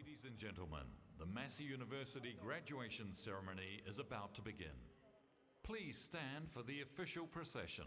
Ladies and gentlemen, the Massey University graduation ceremony is about to begin. Please stand for the official procession.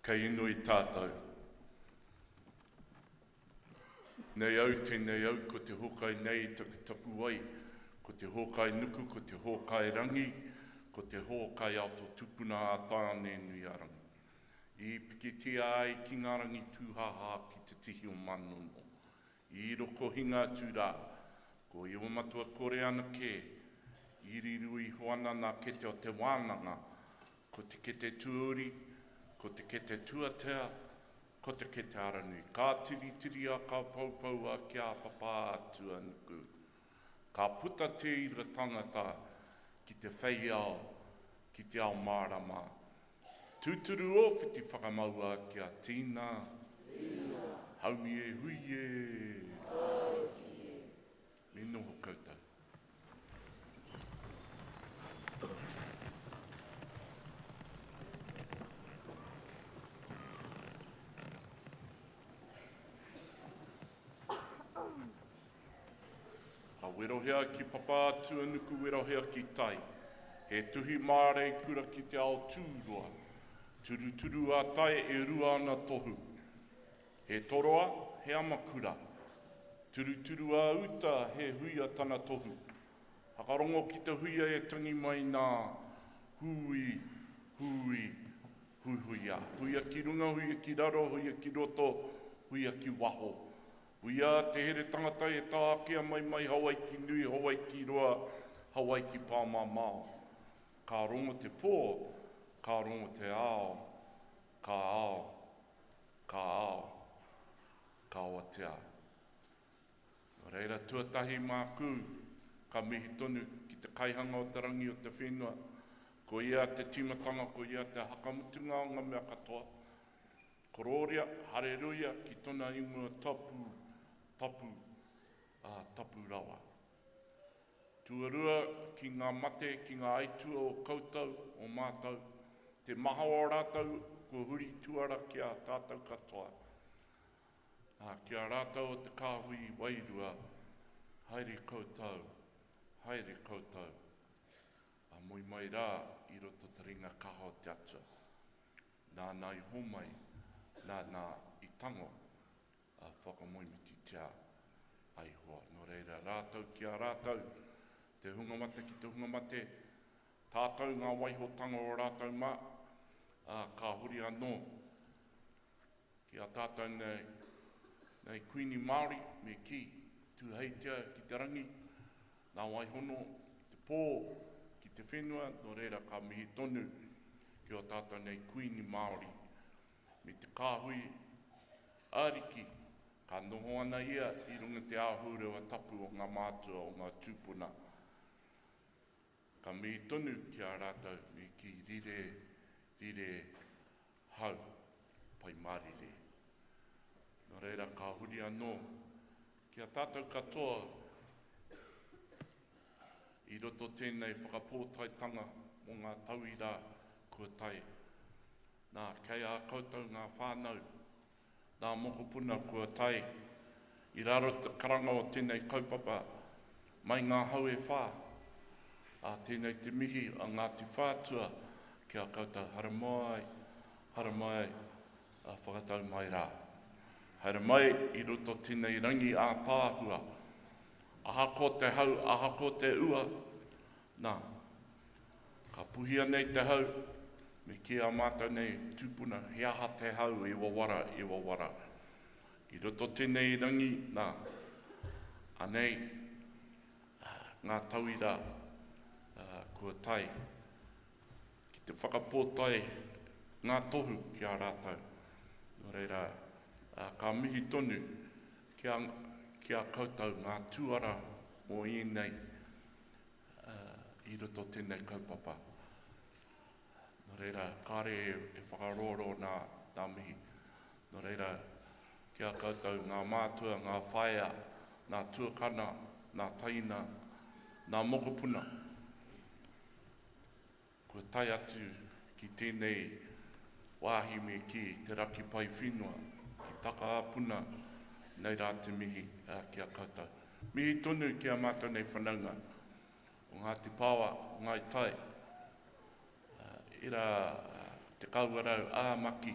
Kei ino I tātou. Nei au tēnei au ko te hokai nei te tapu ai, ko te hokai nuku, ko te hokai rangi, ko te hokai ato tupuna a tāne nui arangi. I pikitia ai ki ngā rangi tūhaha ki te tihi o manono. I roko hinga tūrā, ko I o matua kore ana ke, I rirui hoana nā kete o te wānanga, ko te kete tuuri, ko te kete tuatea, ko te kete aranui. Ka tiri a ka paupau a kia papa atua nuku. Ka puta te ira tangata ki te whai ao, ki te ao marama. Tūturu o whiti whakamaua kia tīna. Haumi e hui e. Me noho koutou. Werohea ki papa atua nuku, werohea ki tai. He tuhi mārei kura ki te ao tūroa. Turu a tai e rua ana tohu. He toroa, he amakura. Turu a uta, he huia tana tohu. Hakarongo ki te huia e tangi mai nā hui, huia. Huia ki runga, huia ki raro, huia ki roto, huia ki waho. Huia te here tangata e tākea mai hawai ki nui, hawai ki roa, hawai ki pāmamao. Ka rongo te pō, ka rongo te ao, ka ao, ka awatea. Reira tuatahi māku, ka mihi tonu ki te kaihanga o te rangi o te whenua, ko ia te timatanga, ko ia te hakamutunga o ngā mea katoa. Kororia, hareruia ki tona ingoa tapu rawa. Tuarua ki ngā mate, ki ngā aitua o koutou, o mātou. Te maha o rātou, ko huri tuara ki a tātou katoa. Ki a rātou o te kāhui wairua, haere koutou. A moi mai rā, I roto te ringa kaho te atua. Nā I homai, nā I tango, a whakamoimiti tia ai hoa. Nō reira rātou ki a rātou, te hungamate ki te hungamate, tātou ngā waihotanga o rātou mā, ka huri anō. Ki a tātou nei kuini Māori, me ki, tūheitia ki te rangi, Nā waihono, te pō ki te whenua, no reira ka mihi tonu ki o tātou nei kuini Māori. Me te kāhui āriki, ka noho ana ia i runga te āhurua tapu o ngā mātua o ngā tūpuna. Ka mihi tonu ki a rātou me ki rire hau pai marire. Nō reira ka huri anō ki a tātou katoa i roto tēnei whakapōtaetanga o ngā tauira kua tai. Nā kei a koutou ngā whānau, nā mokopuna kua tai, i raro te karanga o tēnei kaupapa, mai ngā hau e whā, a tēnei te mihi a ngā ti whātua, ki a koutou haramai, a whakatau mai rā. Haere mai i roto tēnei rangi a tāhua, aha ko te hau, aha ko te ua, nā, ka puhia nei te hau, me ki a mātou nei tūpuna, he aha te hau e wawara. I roto tēnei rangi, nā, anei, ngā tauira kua tai, ki te whakapōtai ngā tohu ki a rātou. Nō reira, ka mihi tonu ki a koutou ngā tuara o ienei i roto tēnei kaupapa. Nō reira, kāre e whakaroro nā mihi. Nō reira, ki a koutou ngā mātua, ngā whaia, ngā tuakana, ngā taina, ngā mokopuna. Kua tai atu ki tēnei wāhi me ki te raki pai whenua, ki taka apuna, nei rā te mihi ki a koutou. Mihi tonu ki a mātou nei whanaunga, o ngā te pāwa, o ngā tai, ira te kauarau āmaki,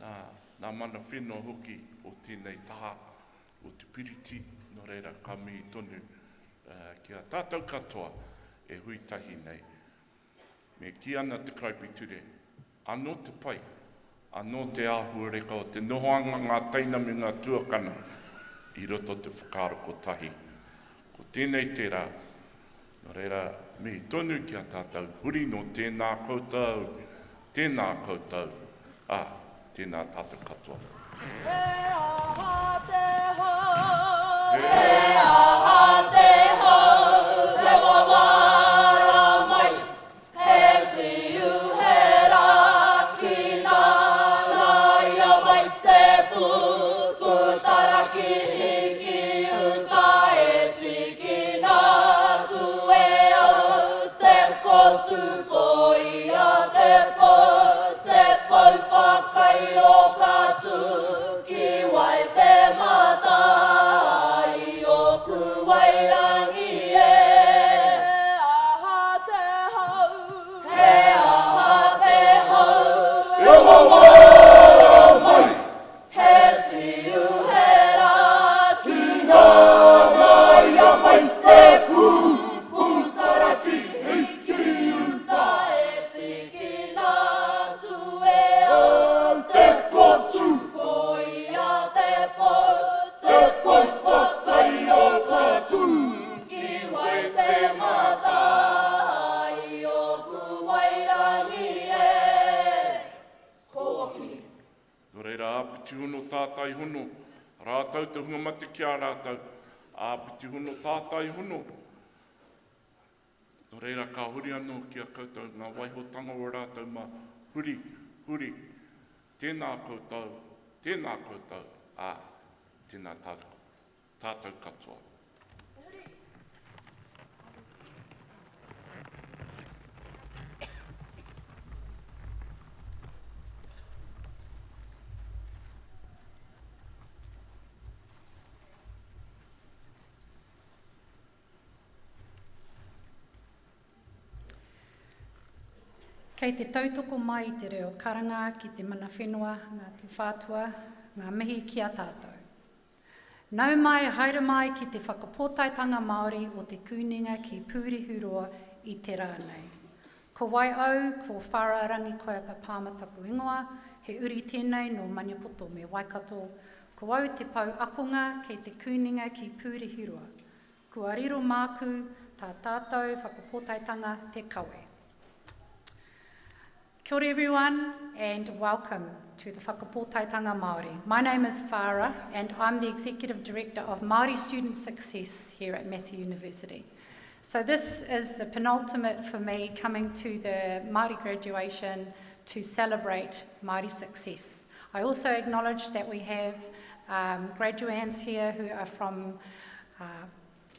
nā mana whenua hoki o tēnei taha, o te piriti, no reira ka mihi tonu ki a tātou katoa e huitahi nei. Me ki ana te kraipitire, anō te pai, anō te āhuareka o te nohoanga ngā taina me ngā tuakana i roto te whakaaro tahi. Ko tēnei tērā, nō reira mihi tonu ki a tātou huri no tēnā koutou, tēnā tātou katoa. He aha te hau, he aha te hau, he wawara mai, he tiu he raki nana, ia mai te putaraki hiki uta e tiki nā tu e au, te kotu poia te pau whakai o katu, ki wai te matai o kuwairangi e. He aha te hau, he aha te hau, e wawara mai, he tiu he raki nana, ia mai te putaraki hiki uta e tiki nā tu e au, te kotu koia te pau whakai o katu, ki wai te matai o kuwairangi e. Ko kiri. Nō reira, āpiti hono tātai hono, rātau te hungamate ki a rātau, āpiti hono tātai hono. Nō reira, ka huri anō ki a koutou ngā waihotanga o rātau ma huri, tēnā koutou, tēnā tātou katoa. Kei te tautoko mai te reo karanga ki te mana whenua, ngā te whātua, ngā mihi ki a tātou. Nau mai, haere mai ki te whakapōtaetanga Māori o te kūninga ki Pūrihuroa i te rānei. Ko wai au, ko whara rangi koe pa pāmatapu ingoa, he uri tēnei no Maniapoto me Waikato, ko au te pau akonga kei te kūninga ki Pūrihuroa. Kua riro māku tā tātou whakapōtaetanga te kawe. Kia ora everyone and welcome to the Whakapōtaetanga Māori. My name is Farah and I'm the Executive Director of Māori Student Success here at Massey University. So this is the penultimate for me coming to the Māori graduation to celebrate Māori success. I also acknowledge that we have graduands here who are from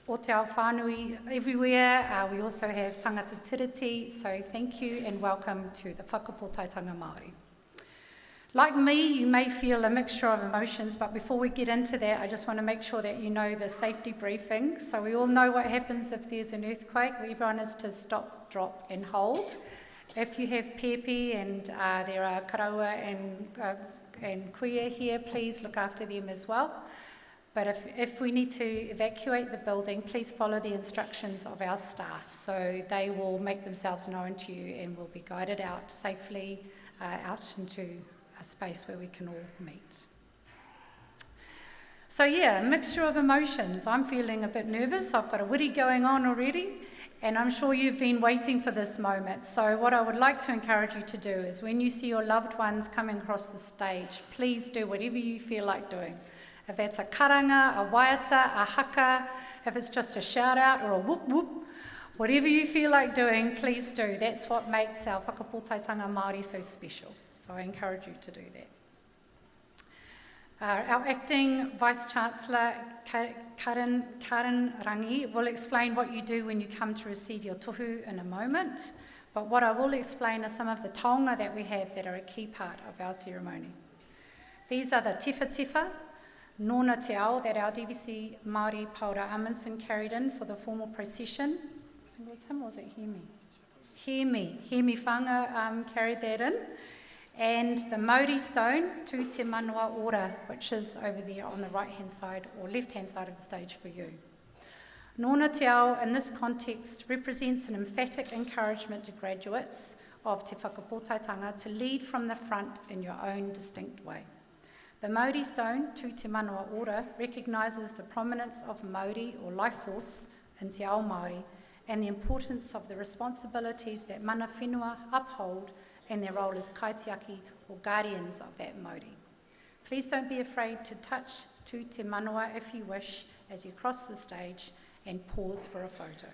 o te ao whānui everywhere. We also have tangata tiriti, so thank you and welcome to the Whakapōtaetanga Māori. Like me, you may feel a mixture of emotions, but before we get into that, I just want to make sure that you know the safety briefing. So we all know what happens if there's an earthquake. Everyone is to stop, drop and hold. If you have pepe and there are karaua and kuia here, please look after them as well. But if we need to evacuate the building, please follow the instructions of our staff. So they will make themselves known to you and will be guided out safely out into a space where we can all meet. So yeah, a mixture of emotions. I'm feeling a bit nervous. I've got a wiri going on already, and I'm sure you've been waiting for this moment. So what I would like to encourage you to do is when you see your loved ones coming across the stage, please do whatever you feel like doing. If that's a karanga, a waiata, a haka, if it's just a shout out or a whoop whoop, whatever you feel like doing, please do. That's what makes our Whakapōtaetanga Māori so special. So I encourage you to do that. Our Acting Vice-Chancellor, Karen Rangi, will explain what you do when you come to receive your tohu in a moment. But what I will explain are some of the taonga that we have that are a key part of our ceremony. These are the tifa tifa, nōna te ao that our DVC Māori Paura Amundsen carried in for the formal procession. I think it was him or was it Hemi? Hemi Whanga carried that in. And the Maori stone, tū te manua ora, which is over there on the right-hand side or left-hand side of the stage for you. Nōna te ao in this context represents an emphatic encouragement to graduates of te Whakapōtaetanga to lead from the front in your own distinct way. The Maori stone, tū te manua ora, recognises the prominence of Māori or life force in te ao Māori and the importance of the responsibilities that mana whenua uphold and their role as kaitiaki or guardians of that Māori. Please don't be afraid to touch tū te manua if you wish as you cross the stage and pause for a photo.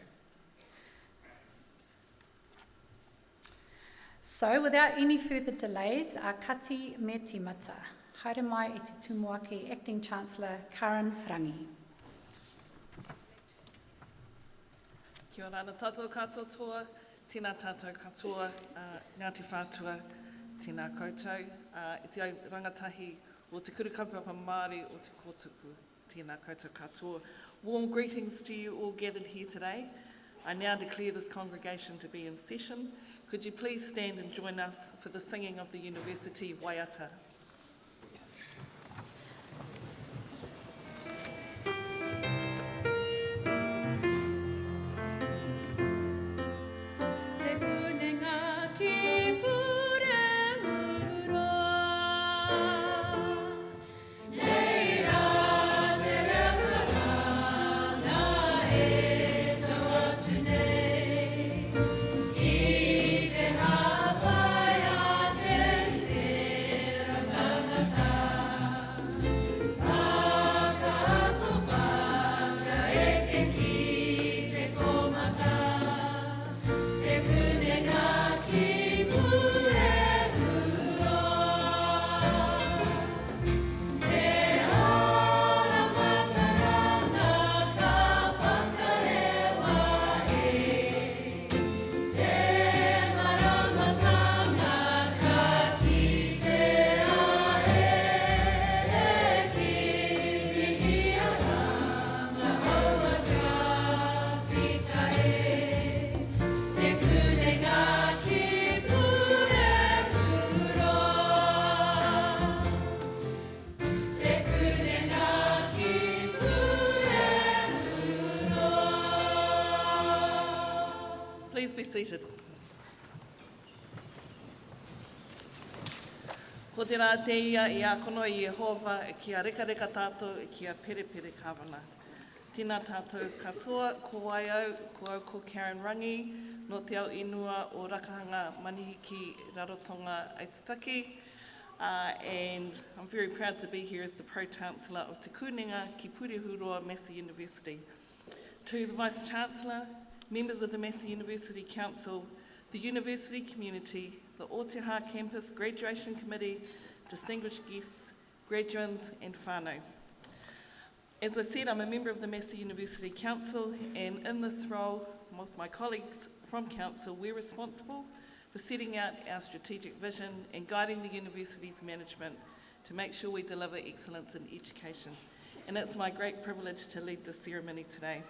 So without any further delays, kati me tīmata. Haere mai e te tumuaki Acting Chancellor Karen Rangi. Kia ora ana tātou katoa, tēnā tātou katoa, Ngāti Whātua, tēnā koutou. I te au rangatahi o te kurukapapa Māori o te kōtuku, tēnā koutou katoa. Warm greetings to you all gathered here today. I now declare this congregation to be in session. Could you please stand and join us for the singing of the University Waiata? Please be seated. Ko te rā te ia I a kono I Yehova, e kia reka reka tātou, e kia pere pere kawana. Tēnā tātou katoa, ko ai au, ko Karen Rangi, no te au inua o Rakahanga Manihiki Rarotonga Aitutaki. And I'm very proud to be here as the Pro-Chancellor of Te Kunenga ki Purihuroa Massey University. To the Vice-Chancellor, members of the Massey University Council, the university community, the Ōteha Campus Graduation Committee, distinguished guests, graduands and whānau. As I said, I'm a member of the Massey University Council, and in this role, with my colleagues from Council, we're responsible for setting out our strategic vision and guiding the university's management to make sure we deliver excellence in education. And it's my great privilege to lead this ceremony today.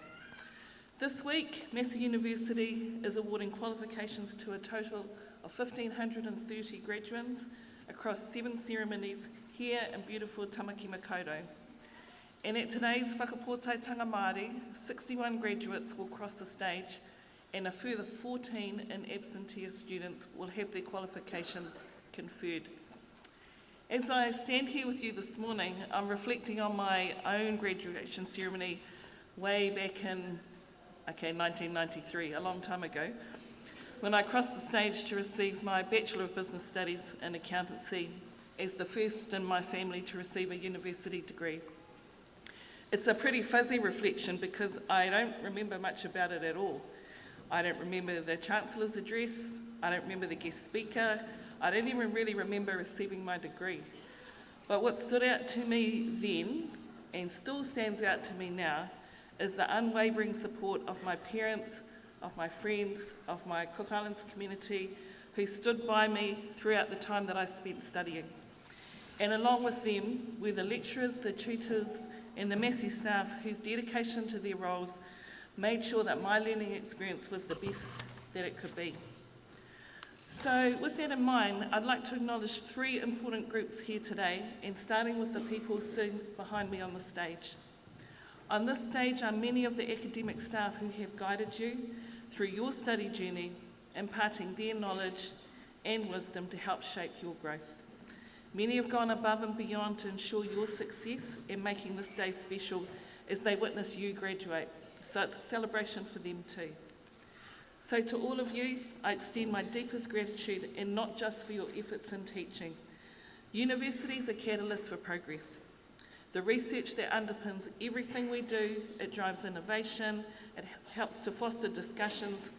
This week, Massey University is awarding qualifications to a total of 1,530 graduates across 7 ceremonies here in beautiful Tamaki Makaurau. And at today's Whakapōtaetanga Māori, 61 graduates will cross the stage, and a further 14 in absenteeist students will have their qualifications conferred. As I stand here with you this morning, I'm reflecting on my own graduation ceremony way back in 1993, a long time ago, when I crossed the stage to receive my Bachelor of Business Studies in Accountancy as the first in my family to receive a university degree. It's a pretty fuzzy reflection because I don't remember much about it at all. I don't remember the Chancellor's address, I don't remember the guest speaker, I don't even really remember receiving my degree. But what stood out to me then, and still stands out to me now, is the unwavering support of my parents, of my friends, of my Cook Islands community, who stood by me throughout the time that I spent studying. And along with them were the lecturers, the tutors, and the Massey staff whose dedication to their roles made sure that my learning experience was the best that it could be. So with that in mind, I'd like to acknowledge 3 important groups here today, and starting with the people sitting behind me on the stage. On this stage are many of the academic staff who have guided you through your study journey, imparting their knowledge and wisdom to help shape your growth. Many have gone above and beyond to ensure your success and making this day special as they witness you graduate. So it's a celebration for them too. So to all of you, I extend my deepest gratitude, and not just for your efforts in teaching. Universities are catalysts for progress. The research that underpins everything we do, it drives innovation, it helps to foster discussions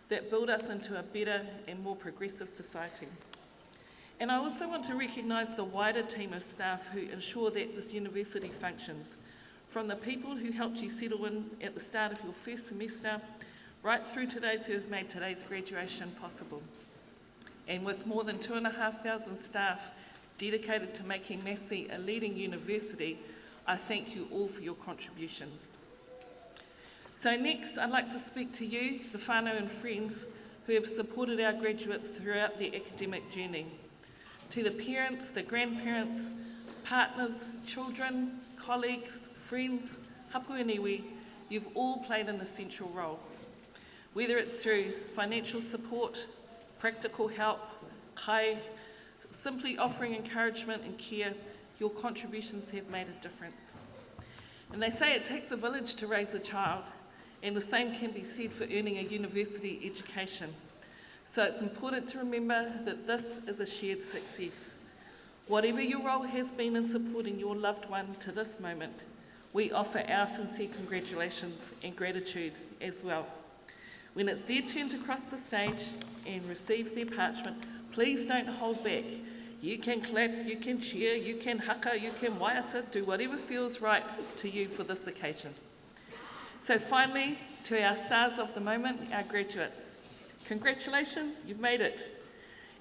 that build us into a better and more progressive society. And I also want to recognise the wider team of staff who ensure that this university functions, from the people who helped you settle in at the start of your first semester, right through to those who have made today's graduation possible. And with more than 2,500 staff dedicated to making Massey a leading university, I thank you all for your contributions. So next, I'd like to speak to you, the whānau and friends who have supported our graduates throughout their academic journey. To the parents, the grandparents, partners, children, colleagues, friends, hapu and iwi, you've all played an essential role. Whether it's through financial support, practical help, kai, simply offering encouragement and care, your contributions have made a difference. And they say it takes a village to raise a child, and the same can be said for earning a university education. So it's important to remember that this is a shared success. Whatever your role has been in supporting your loved one to this moment, we offer our sincere congratulations and gratitude as well. When it's their turn to cross the stage and receive their parchment, please don't hold back. You can clap, you can cheer, you can haka, you can waiata, do whatever feels right to you for this occasion. So finally, to our stars of the moment, our graduates. Congratulations, you've made it.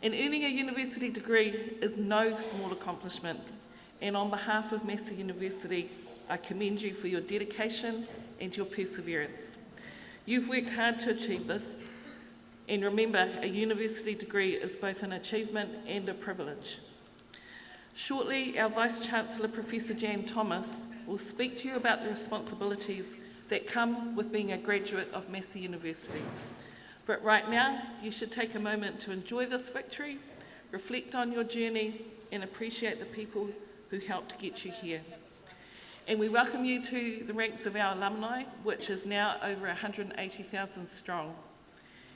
And earning a university degree is no small accomplishment. And on behalf of Massey University, I commend you for your dedication and your perseverance. You've worked hard to achieve this, and remember, a university degree is both an achievement and a privilege. Shortly, our Vice-Chancellor, Professor Jan Thomas, will speak to you about the responsibilities that come with being a graduate of Massey University. But right now, you should take a moment to enjoy this victory, reflect on your journey, and appreciate the people who helped get you here. And we welcome you to the ranks of our alumni, which is now over 180,000 strong.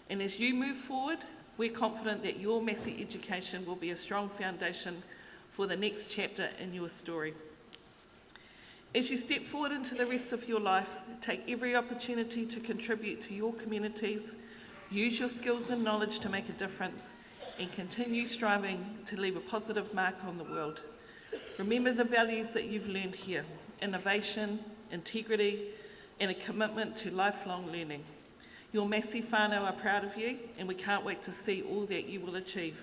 And as you move forward, we're confident that your Massey education will be a strong foundation for the next chapter in your story. As you step forward into the rest of your life, take every opportunity to contribute to your communities, use your skills and knowledge to make a difference, and continue striving to leave a positive mark on the world. Remember the values that you've learned here: innovation, integrity, and a commitment to lifelong learning. Your Massey whānau are proud of you, and we can't wait to see all that you will achieve.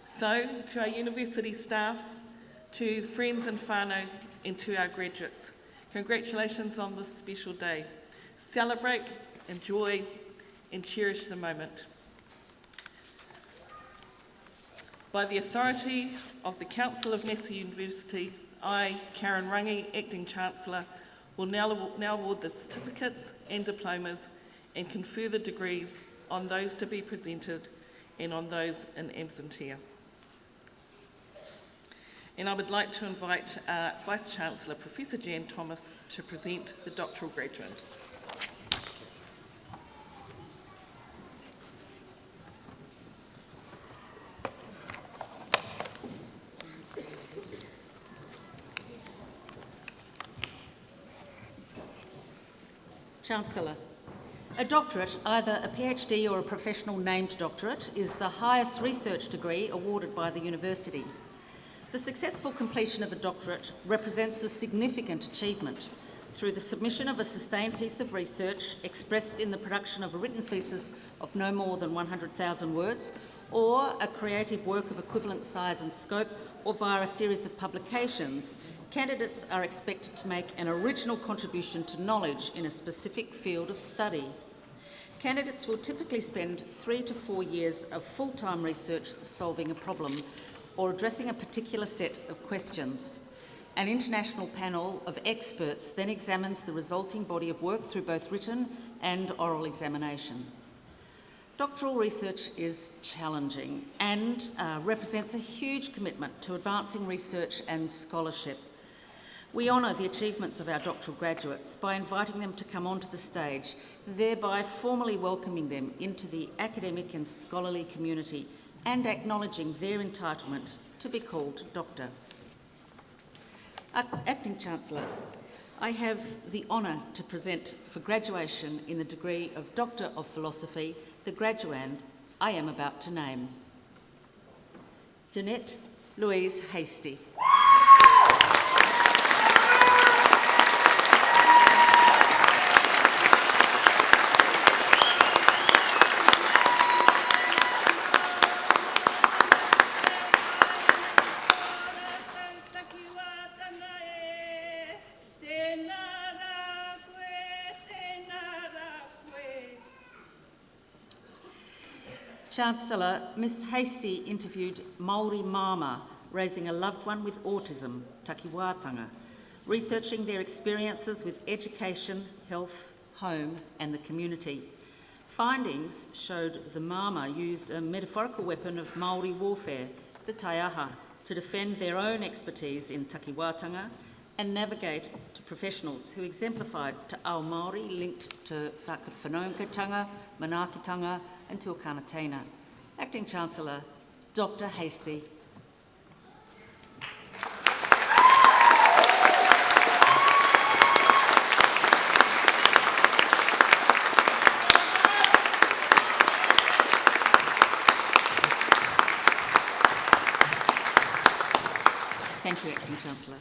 So, to our university staff, to friends and whānau, and to our graduates, congratulations on this special day. Celebrate, enjoy, and cherish the moment. By the authority of the Council of Massey University, I, Karen Rangi, Acting Chancellor, will now award the certificates and diplomas and confer the degrees on those to be presented and on those in absentia. And I would like to invite Vice-Chancellor Professor Jan Thomas to present the doctoral graduate. Chancellor, a doctorate, either a PhD or a professional named doctorate, is the highest research degree awarded by the university. The successful completion of a doctorate represents a significant achievement through the submission of a sustained piece of research expressed in the production of a written thesis of no more than 100,000 words, or a creative work of equivalent size and scope, or via a series of publications. Candidates are expected to make an original contribution to knowledge in a specific field of study. Candidates will typically spend 3 to 4 years of full-time research solving a problem or addressing a particular set of questions. An international panel of experts then examines the resulting body of work through both written and oral examination. Doctoral research is challenging and represents a huge commitment to advancing research and scholarship. We honour the achievements of our doctoral graduates by inviting them to come onto the stage, thereby formally welcoming them into the academic and scholarly community and acknowledging their entitlement to be called Doctor. Acting Chancellor, I have the honour to present for graduation in the degree of Doctor of Philosophy the graduand I am about to name. Jeanette Louise Hasty. Chancellor, Ms Hasty interviewed Māori Mama raising a loved one with autism, takiwātanga, researching their experiences with education, health, home and the community. Findings showed the Mama used a metaphorical weapon of Māori warfare, the taiaha, to defend their own expertise in takiwātanga and navigate to professionals who exemplified te ao Māori linked to whakawhanaungatanga, manaakitanga and tuakana. Acting Chancellor, Dr. Hasty. Thank you, Acting Chancellor.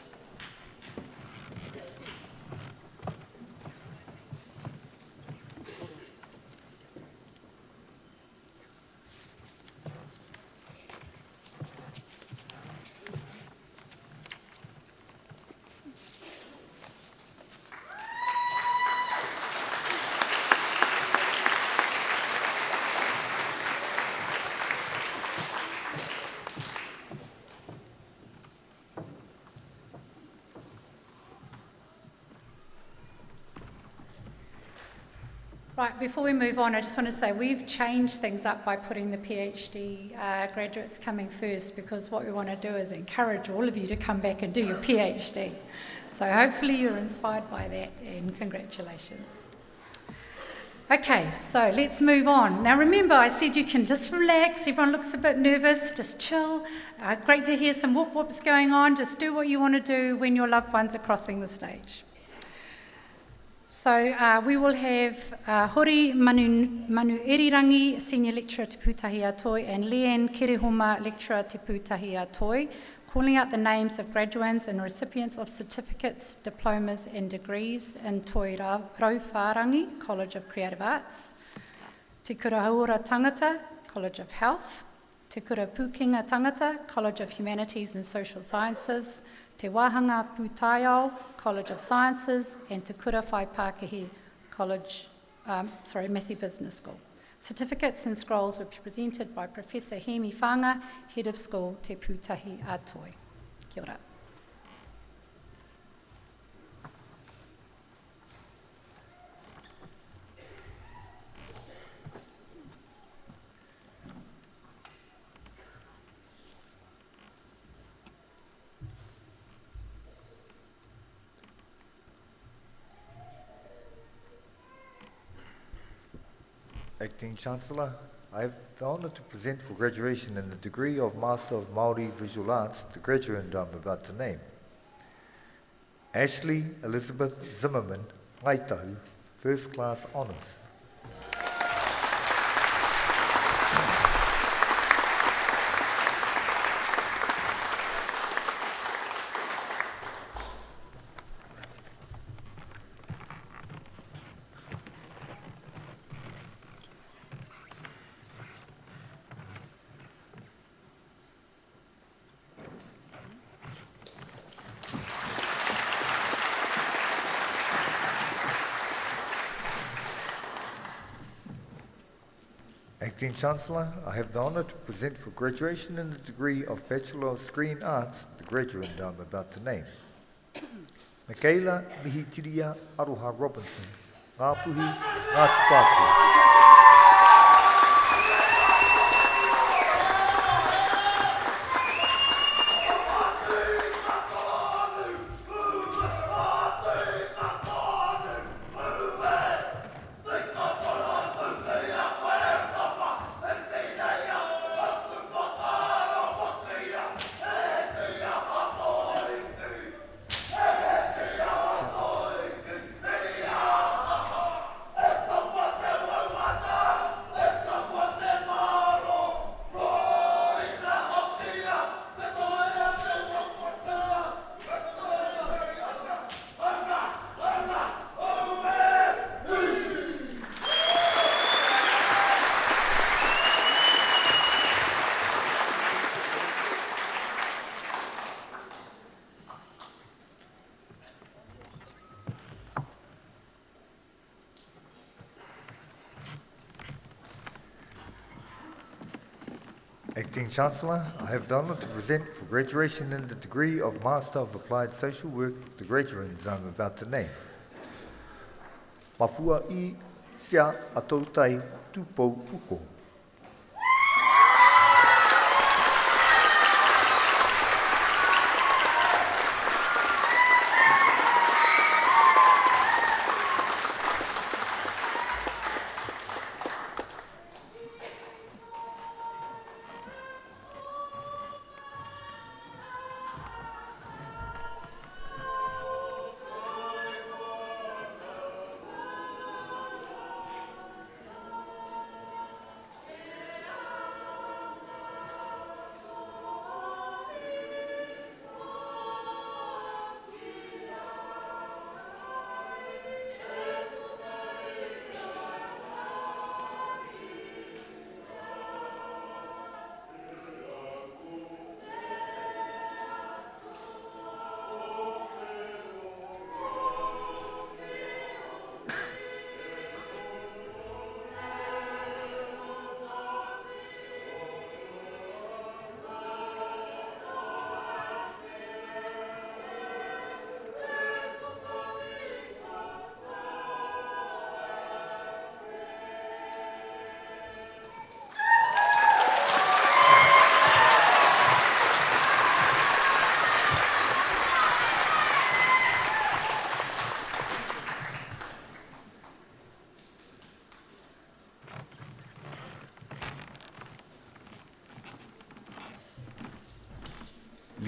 Right, before we move on, I just want to say we've changed things up by putting the PhD graduates coming first, because what we want to do is encourage all of you to come back and do your PhD. So hopefully you're inspired by that, and congratulations. Okay, so let's move on. Now remember, I said you can just relax. Everyone looks a bit nervous, just chill. Great to hear some whoop-whoops going on. Just do what you want to do when your loved ones are crossing the stage. So we will have Hori Manu Erirangi, Senior Lecturer Te Pūtahi Atoi, and Leanne Kerehoma, Lecturer Te Pūtahi Atoi, calling out the names of graduates and recipients of certificates, diplomas and degrees in Toi Rauwharangi, College of Creative Arts, Te Kura Tangata, College of Health, Te Kura Pukenga Tangata, College of Humanities and Social Sciences, Te Wahanga Pūtaiao, College of Sciences, and Te Kura Whai Pākehī, Massey Business School. Certificates and scrolls will be presented by Professor Hemi Whanga, Head of School, Te Pūtahi Atoi. Kia ora. Acting Chancellor, I have the honour to present for graduation in the degree of Master of Māori Visual Arts the graduate I'm about to name. Ashley Elizabeth Zimmerman, Ngaitahu, First Class Honours. Acting Chancellor, I have the honour to present for graduation in the degree of Bachelor of Screen Arts the graduate I'm about to name. Michaela Mihitiria Aroha Robinson, Ngāpuhi, Ngāti Pāti. Acting Chancellor, I have the honour to present for graduation in the degree of Master of Applied Social Work the graduates I'm about to name. Mafua I Sia Atoutai Tupou Fuko.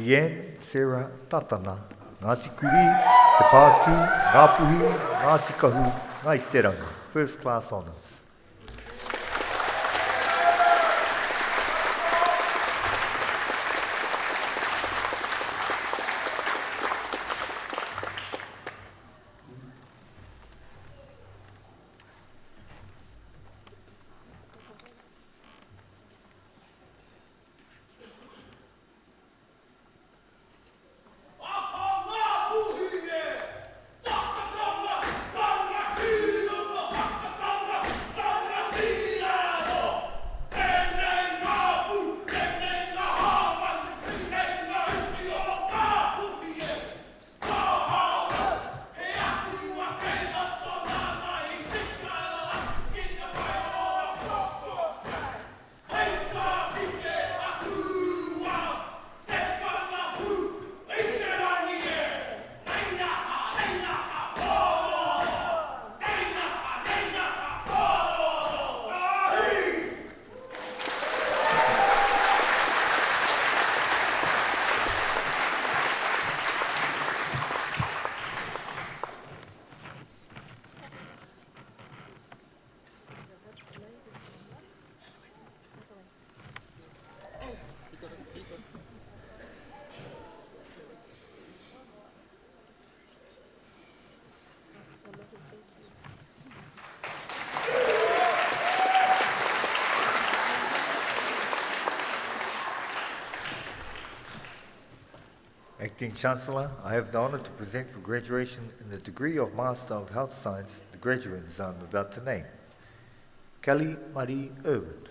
Leanne Sarah Tatana, Ngāti Kuri, Te Pātū, Ngā Puhi, Ngāti Kahu, Ngā Iteranga, First Class Honours. Acting Chancellor, I have the honour to present for graduation in the degree of Master of Health Science the graduates I'm about to name. Kelly Marie Irwin.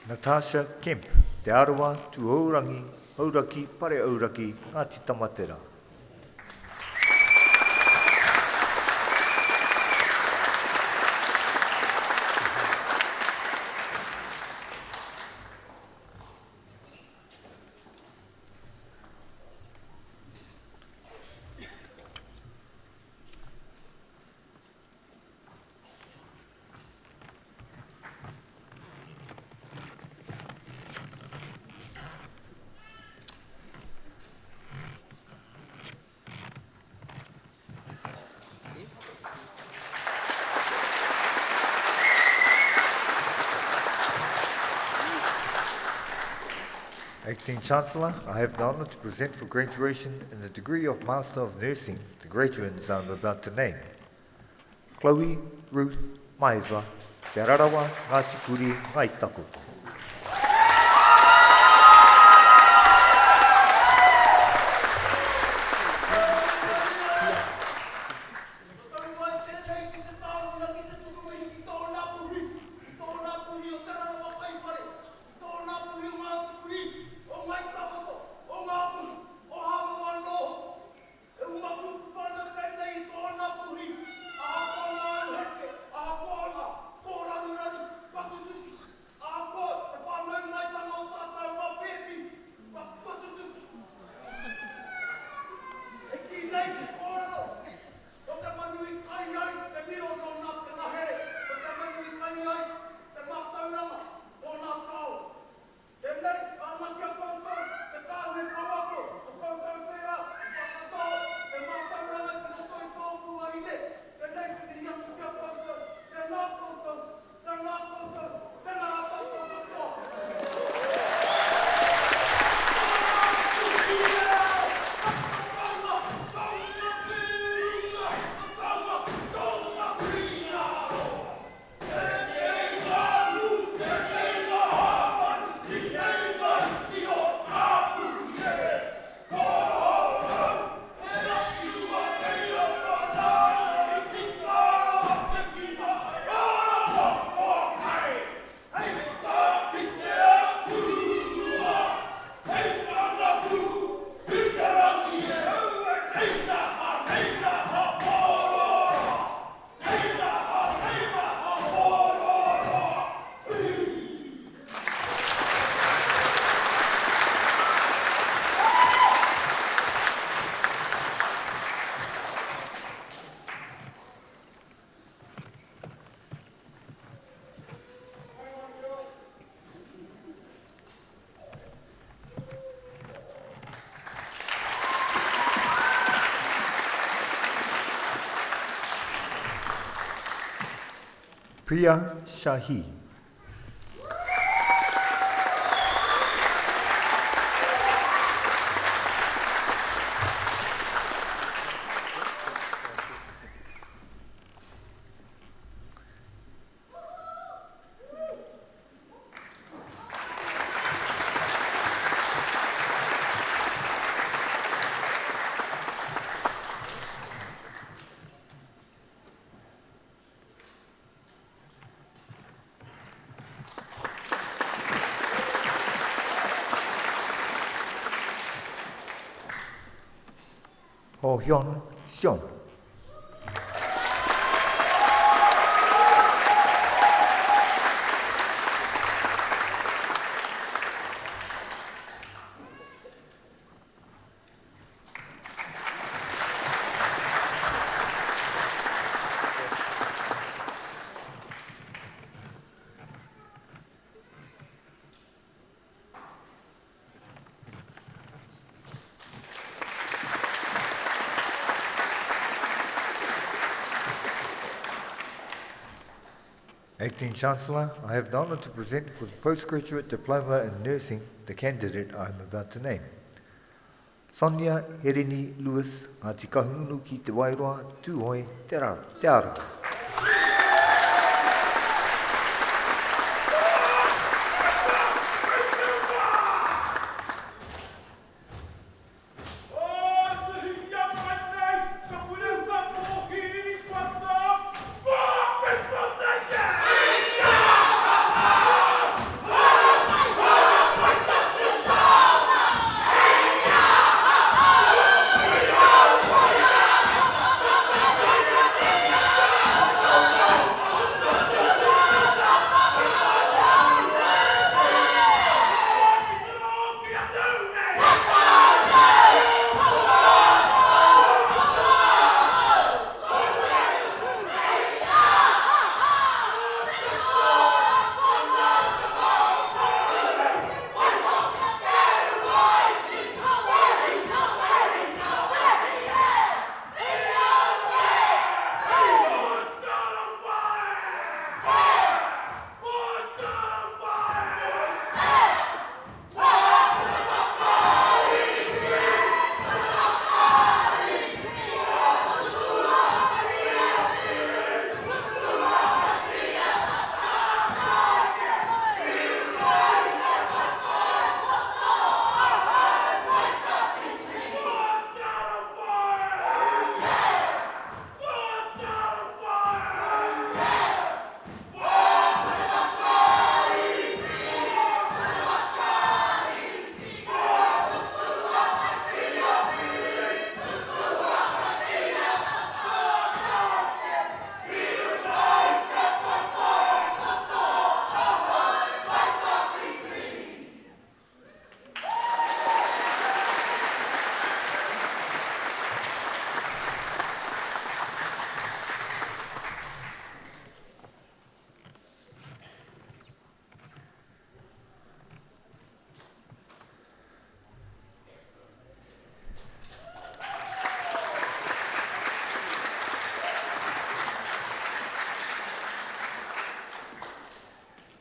Natasha Kemp, Te Arawa Tu Haurangi, Hauraki, Pare Auraki, Ngāti Tamatera. Acting Chancellor, I have the honour to present for graduation in the degree of Master of Nursing the graduates I'm about to name. Chloe Ruth Maiva, Te Rarawa, Ngāti Kuri, Ngāi Takoto. Ako Priya Shahi. Ho Hyun Seon. Acting Chancellor, I have the honour to present for the Postgraduate Diploma in Nursing the candidate I am about to name. Sonia Herini Lewis, Ngāti Kahungunu ki te Wairoa, Tūhoi, Te Aro.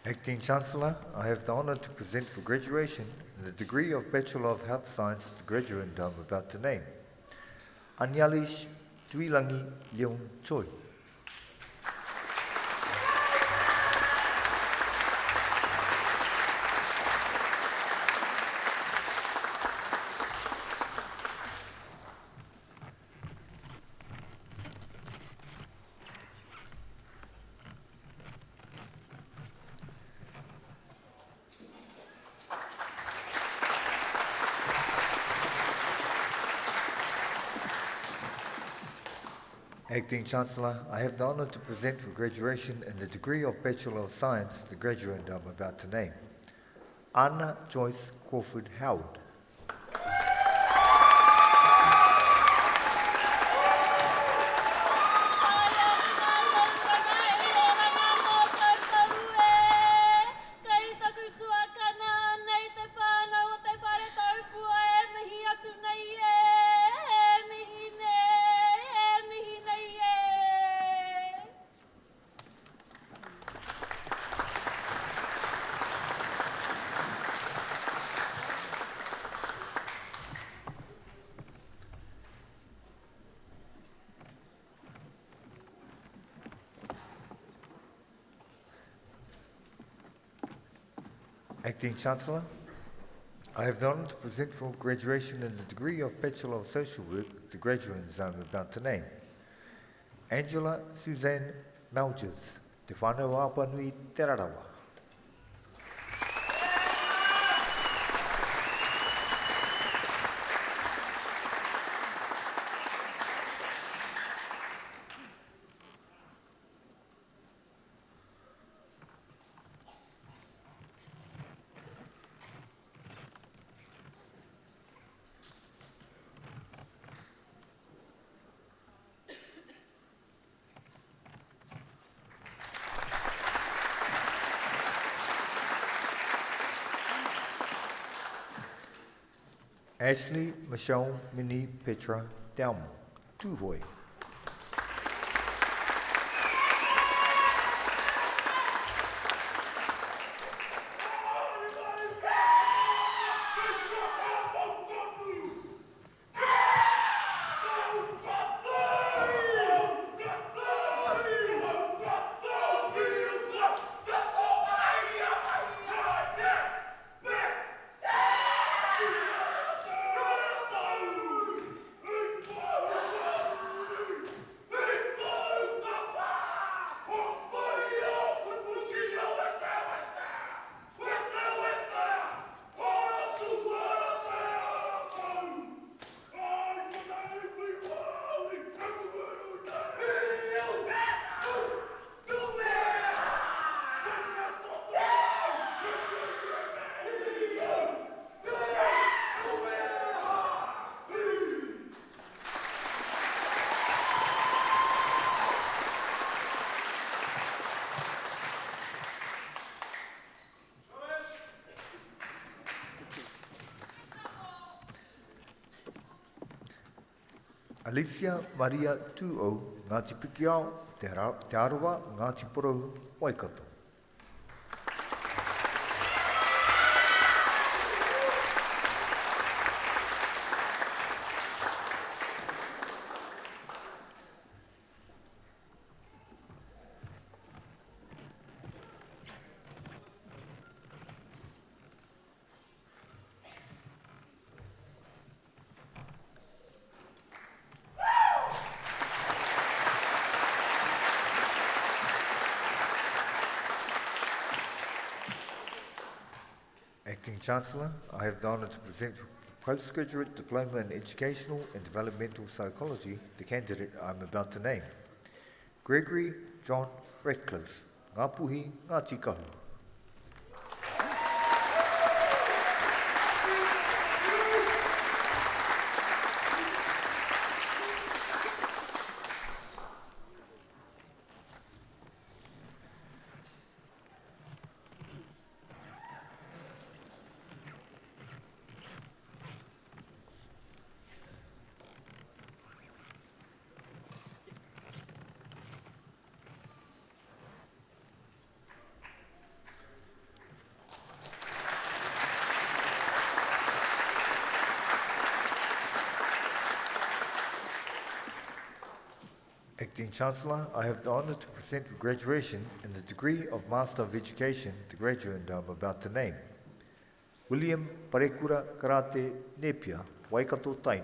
Acting Chancellor, I have the honour to present for graduation in the degree of Bachelor of Health Science the graduate I'm about to name. Anyalish Tuilangi Leon Choi. Acting Chancellor, I have the honour to present for graduation in the degree of Bachelor of Science the graduate I'm about to name. Anna Joyce Crawford Howard. Acting Chancellor, I have the honour to present for graduation in the degree of Bachelor of Social Work the graduates I'm about to name. Angela Suzanne Malges, Te Whānau Apanui Te Rarawa. Ashley Michelle Minnie Petra Dalmo, Tuvoi. Alicia Maria Tu'o, Ngāti Pikiao, Te Arawa, Ngāti Porou, Waikato. Acting Chancellor, I have the honour to present Postgraduate Diploma in Educational and Developmental Psychology, the candidate I'm about to name. Gregory John Ratcliffe, Ngāpuhi Ngāti Kahu. Acting Chancellor, I have the honour to present for graduation in the degree of Master of Education the graduate I'm about to name. William Parekura Karate Nepia, Waikato Tainui.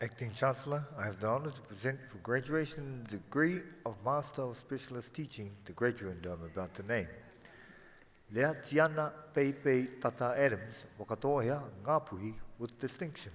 Acting Chancellor, I have the honour to present for graduation in the degree of Master of Specialist Teaching, the graduate I'm about to name. Lea Tiana Peipei Tata Adams, Whakatohea Ngāpuhi with distinction.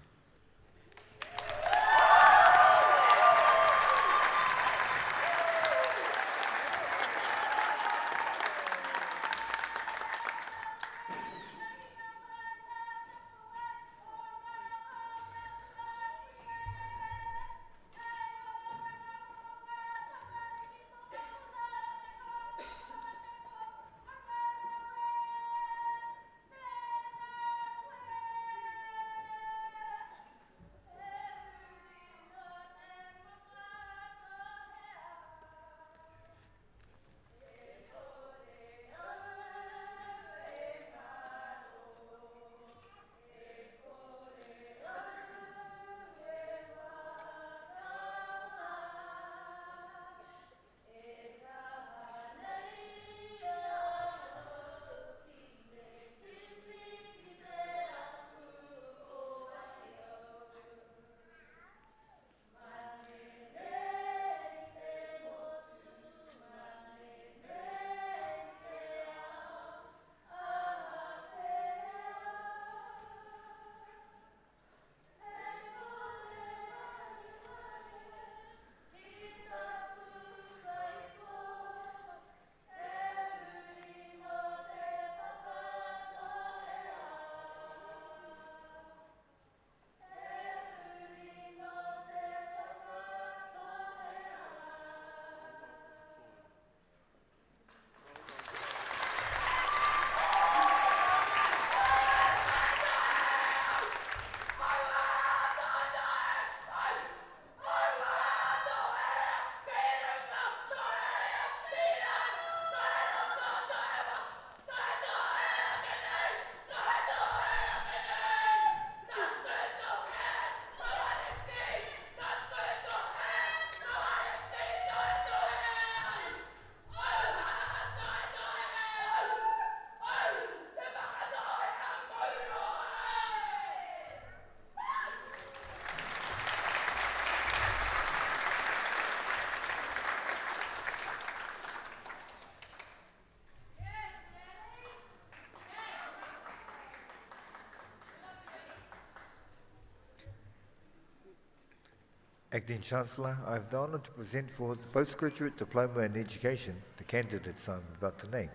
Acting Chancellor, I have the honour to present for the Postgraduate Diploma in Education the candidates I'm about to name.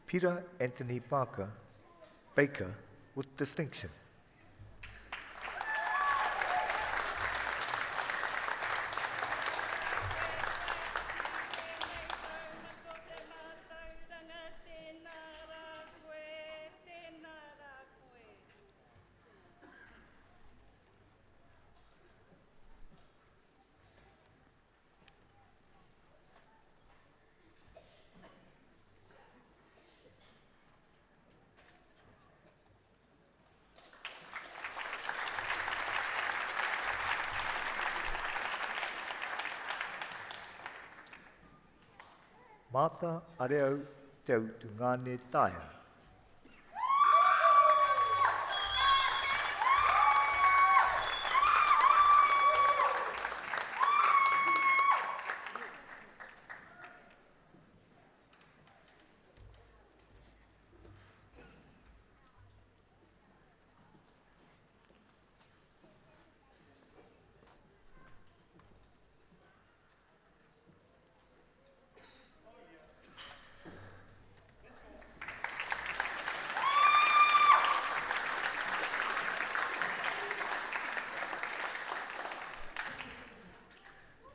Peter Anthony Parker, Baker, with distinction. Martha Areau Teu Tungane Taia.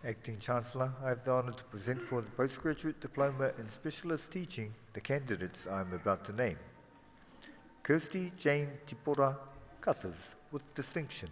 Acting Chancellor, I have the honour to present for the Postgraduate Diploma in Specialist Teaching the candidates I am about to name. Kirsty Jane Tipora Cuthers, with distinction.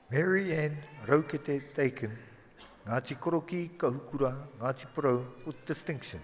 Mary Ann Whakapōtaetanga, Ngāti Koroki Kahukura, Ngāti Porou with distinction.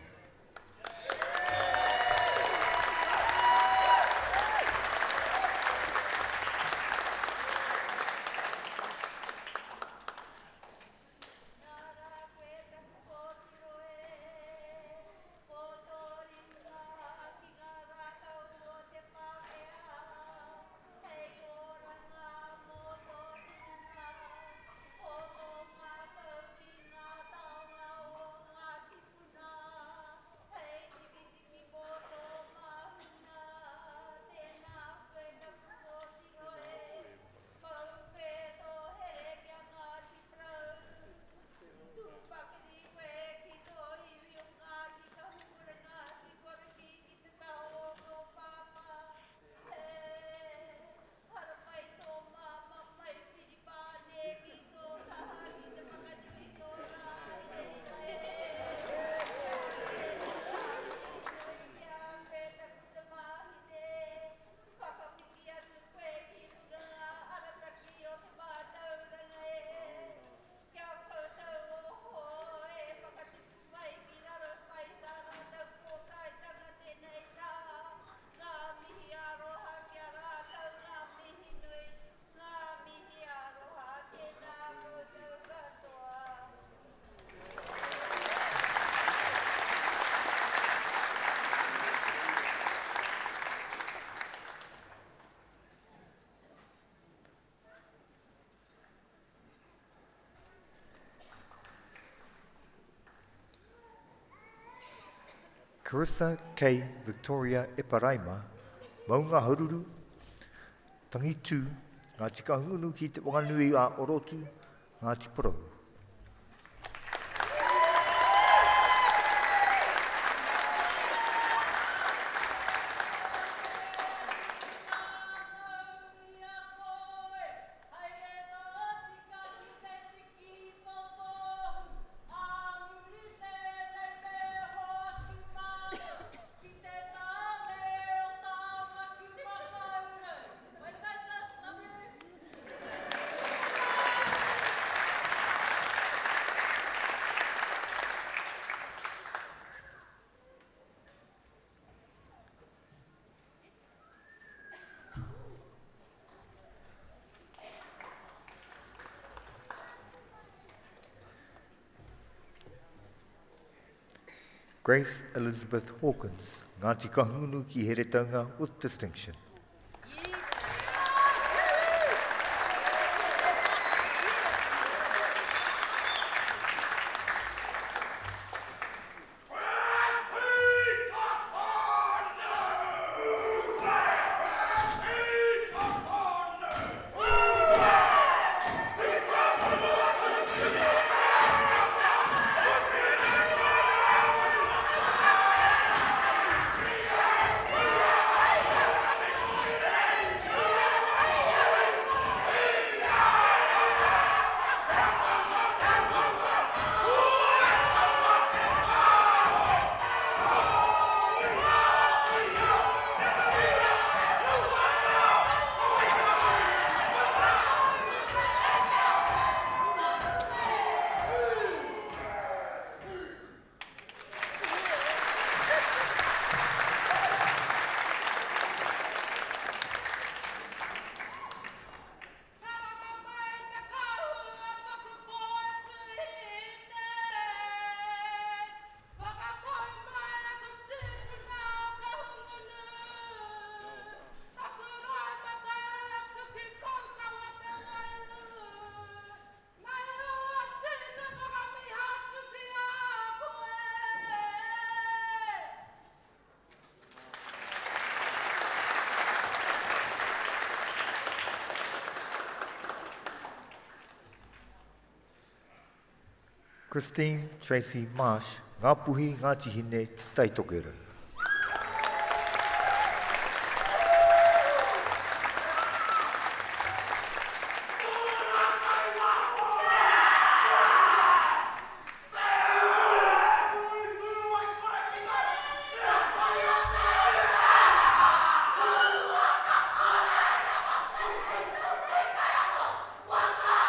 Carissa K. Victoria Eparaima, Maunga Haruru, Tangitu, Ngāti Kahungunu ki te Wanganui a Orotu, Ngāti Porou. Grace Elizabeth Hawkins, Ngāti Kahungunu ki Heretanga with distinction. Christine Tracy Marsh, Ngā Puhi Ngāti Hine Taitokera. Waka!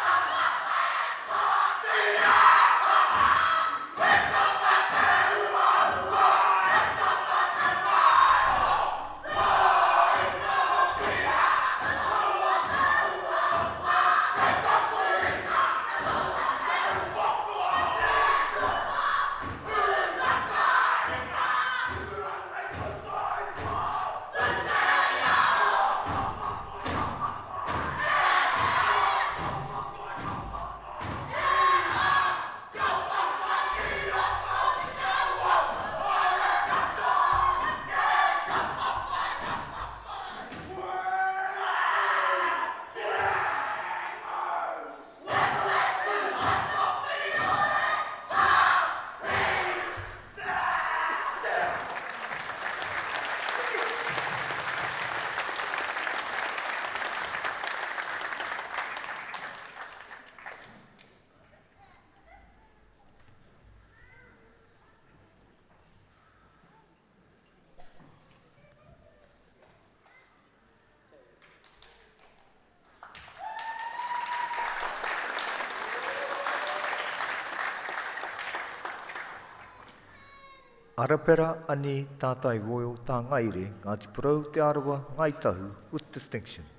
Arapera ani tātai woio tā ngaire, Ngāti Porou te arawa ngai tahu with distinction.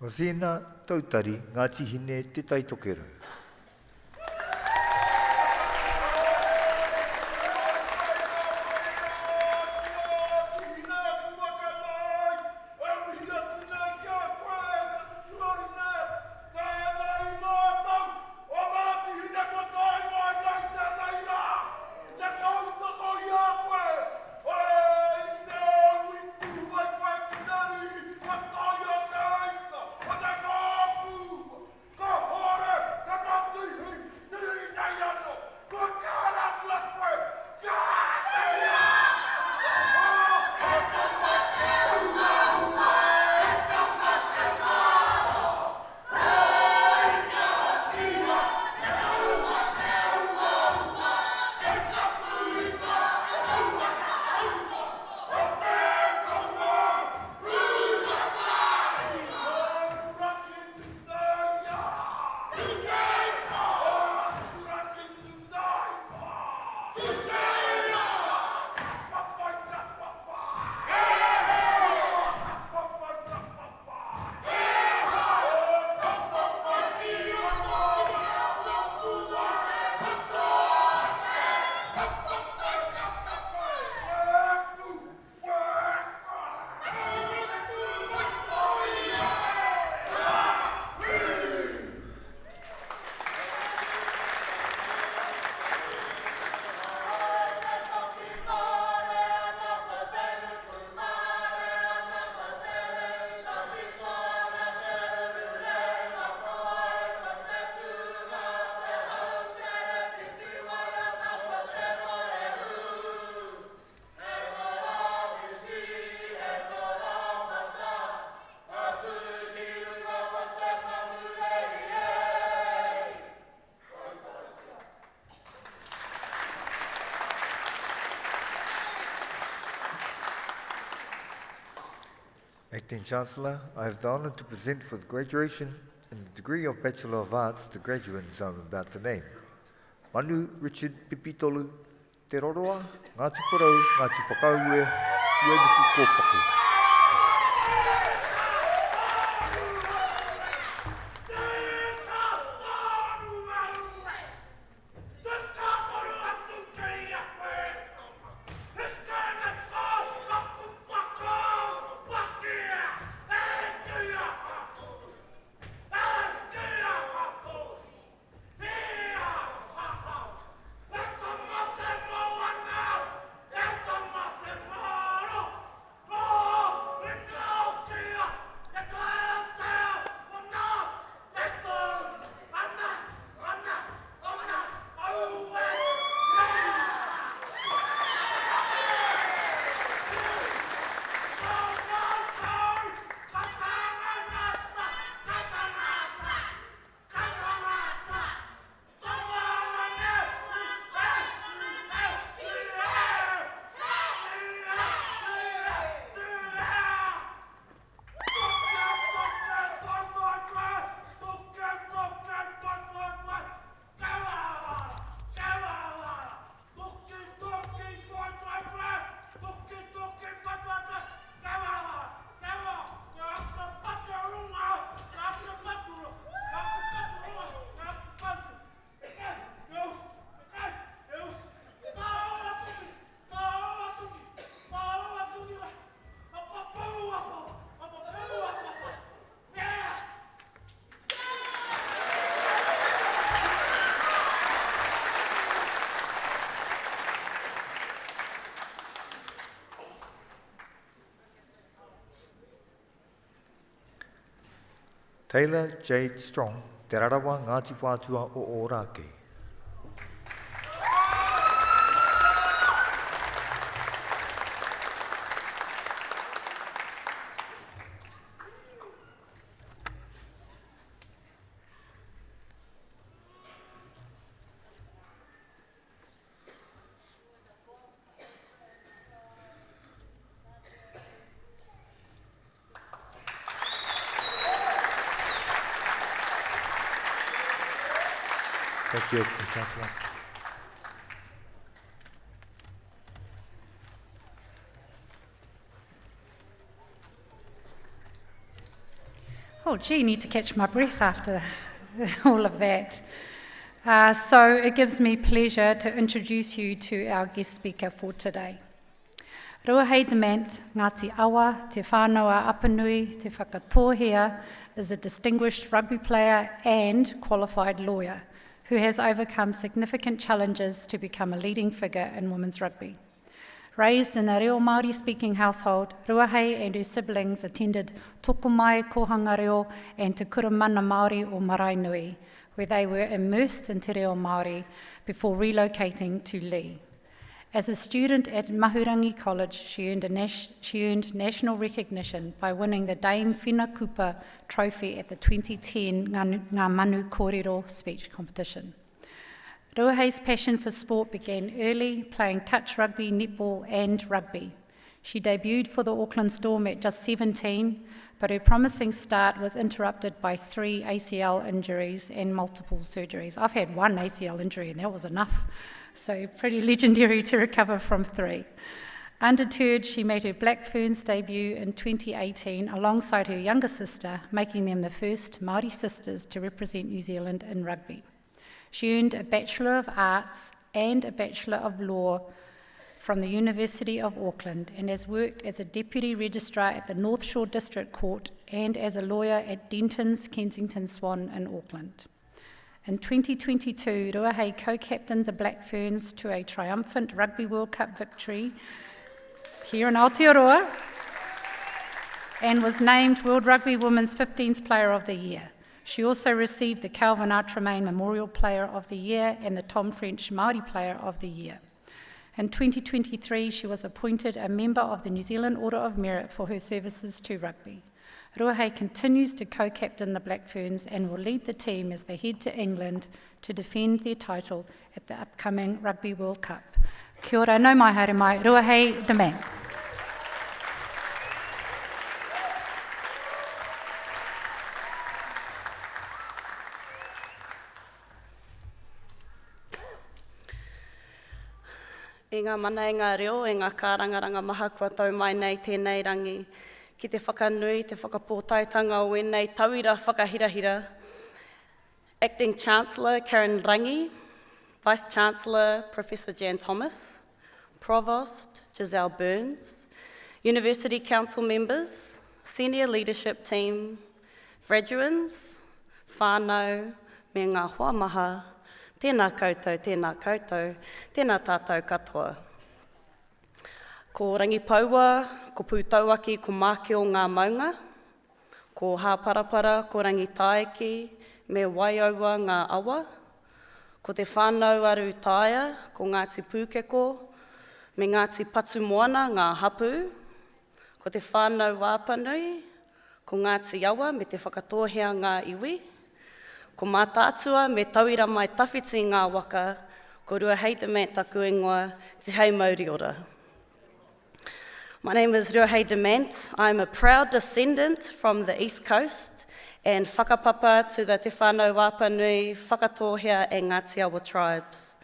O sēnā tautari Ngāti Hine te taitokero. Acting Chancellor, I have the honour to present for the graduation in the degree of Bachelor of Arts the graduates I'm about to name. Manu Richard Pipitolu Te Roroa, Ngāti Porou, Ngāti Pakaue, Uemutu Kōpaku. Oh! Taylor Jade Strong, Te Rarawa Ngāti Whātua o Ōrākei. Thank you, Chancellor. Oh, gee, need to catch my breath after all of that. So it gives me pleasure to introduce you to our guest speaker for today. Ruahei Dement, Ngāti Awa, Te Whānau Apanui, Te Whakatōhea, is a distinguished rugby player and qualified lawyer who has overcome significant challenges to become a leading figure in women's rugby. Raised in a reo Māori-speaking household, Ruahei and her siblings attended Tokomai Kohanga Reo and Te Kuramana Māori o Maraenui, where they were immersed in Te Reo Māori before relocating to Lee. As a student at Mahurangi College, she earned national recognition by winning the Dame Whina Cooper Trophy at the 2010 Ngā Manu Kōrero speech competition. Ruahei's passion for sport began early, playing touch rugby, netball and rugby. She debuted for the Auckland Storm at just 17, but her promising start was interrupted by 3 ACL injuries and multiple surgeries. I've had 1 ACL injury and that was enough. So pretty legendary to recover from 3. Undeterred, she made her Black Ferns debut in 2018 alongside her younger sister, making them the first Māori sisters to represent New Zealand in rugby. She earned a Bachelor of Arts and a Bachelor of Law from the University of Auckland and has worked as a Deputy Registrar at the North Shore District Court and as a lawyer at Denton's Kensington Swan in Auckland. In 2022, Ruahei co-captained the Black Ferns to a triumphant Rugby World Cup victory here in Aotearoa and was named World Rugby Women's 15th Player of the Year. She also received the Calvin R. Tremaine Memorial Player of the Year and the Tom French Māori Player of the Year. In 2023, she was appointed a member of the New Zealand Order of Merit for her services to rugby. Ruahei continues to co-captain the Black Ferns and will lead the team as they head to England to defend their title at the upcoming Rugby World Cup. Kia ora, nau mai haere mai, Ruahei Dement. E ngā mana e ngā reo, e ngā kārangaranga maha kua tau mai nei tēnei rangi. Ki te whakanui, te Whakapōtaetanga o wēnei tauira whakahirahira. Acting Chancellor Karen Rangi, Vice Chancellor Professor Jan Thomas, Provost Giselle Burns, University Council members, Senior Leadership Team, graduands, whānau, me ngā hoa maha, tēnā koutou, tēnā tātou katoa. Ko rangi paua, ko pūtauaki, ko māke o ngā maunga, ko hāparapara, ko rangi taeki, me waiaua ngā awa, ko te whānau aru taia, ko Ngāti Pūkeko, me Ngāti Patu Moana, ngā hapu, ko te whānau wāpanui, ko Ngāti Awa, me te whakatōhea ngā iwi, ko mātātua, me tauira mai tawhiti ngā waka, ko Ruahei Dement taku ingoa, te hei Māori ora. My name is Ruahei Dement. I'm a proud descendant from the East Coast and whakapapa to the Te Whānau Wāpanui, Whakatōhea and Ngāti Awa tribes.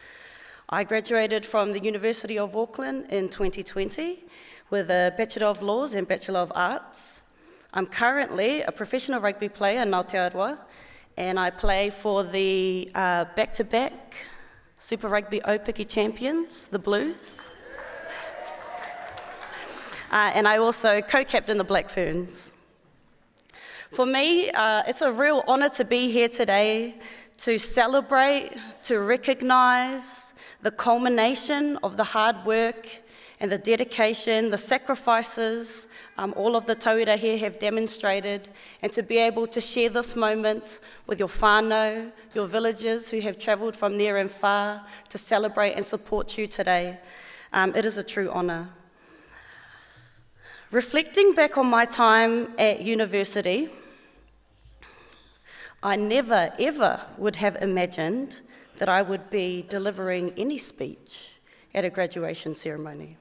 I graduated from the University of Auckland in 2020 with a Bachelor of Laws and Bachelor of Arts. I'm currently a professional rugby player in Aotearoa and I play for the back-to-back Super Rugby Opiki champions, the Blues. And I also co-captain the Black Ferns. For me, it's a real honour to be here today to celebrate, to recognise the culmination of the hard work and the dedication, the sacrifices all of the tauira here have demonstrated, and to be able to share this moment with your whānau, your villagers who have travelled from near and far to celebrate and support you today. It is a true honour. Reflecting back on my time at university, I never ever would have imagined that I would be delivering any speech at a graduation ceremony.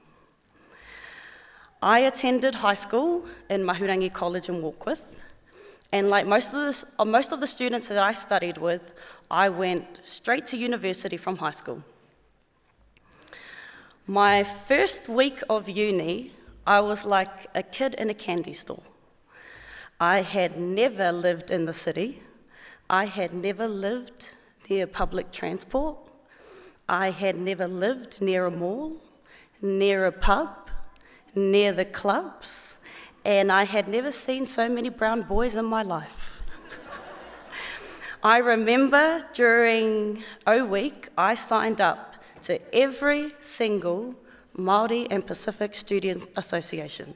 I attended high school in Mahurangi College in Warkworth, and like most of the students that I studied with, I went straight to university from high school. My first week of uni, I was like a kid in a candy store. I had never lived in the city. I had never lived near public transport. I had never lived near a mall, near a pub, near the clubs, and I had never seen so many brown boys in my life. I remember during O Week, I signed up to every single Māori and Pacific Student Association.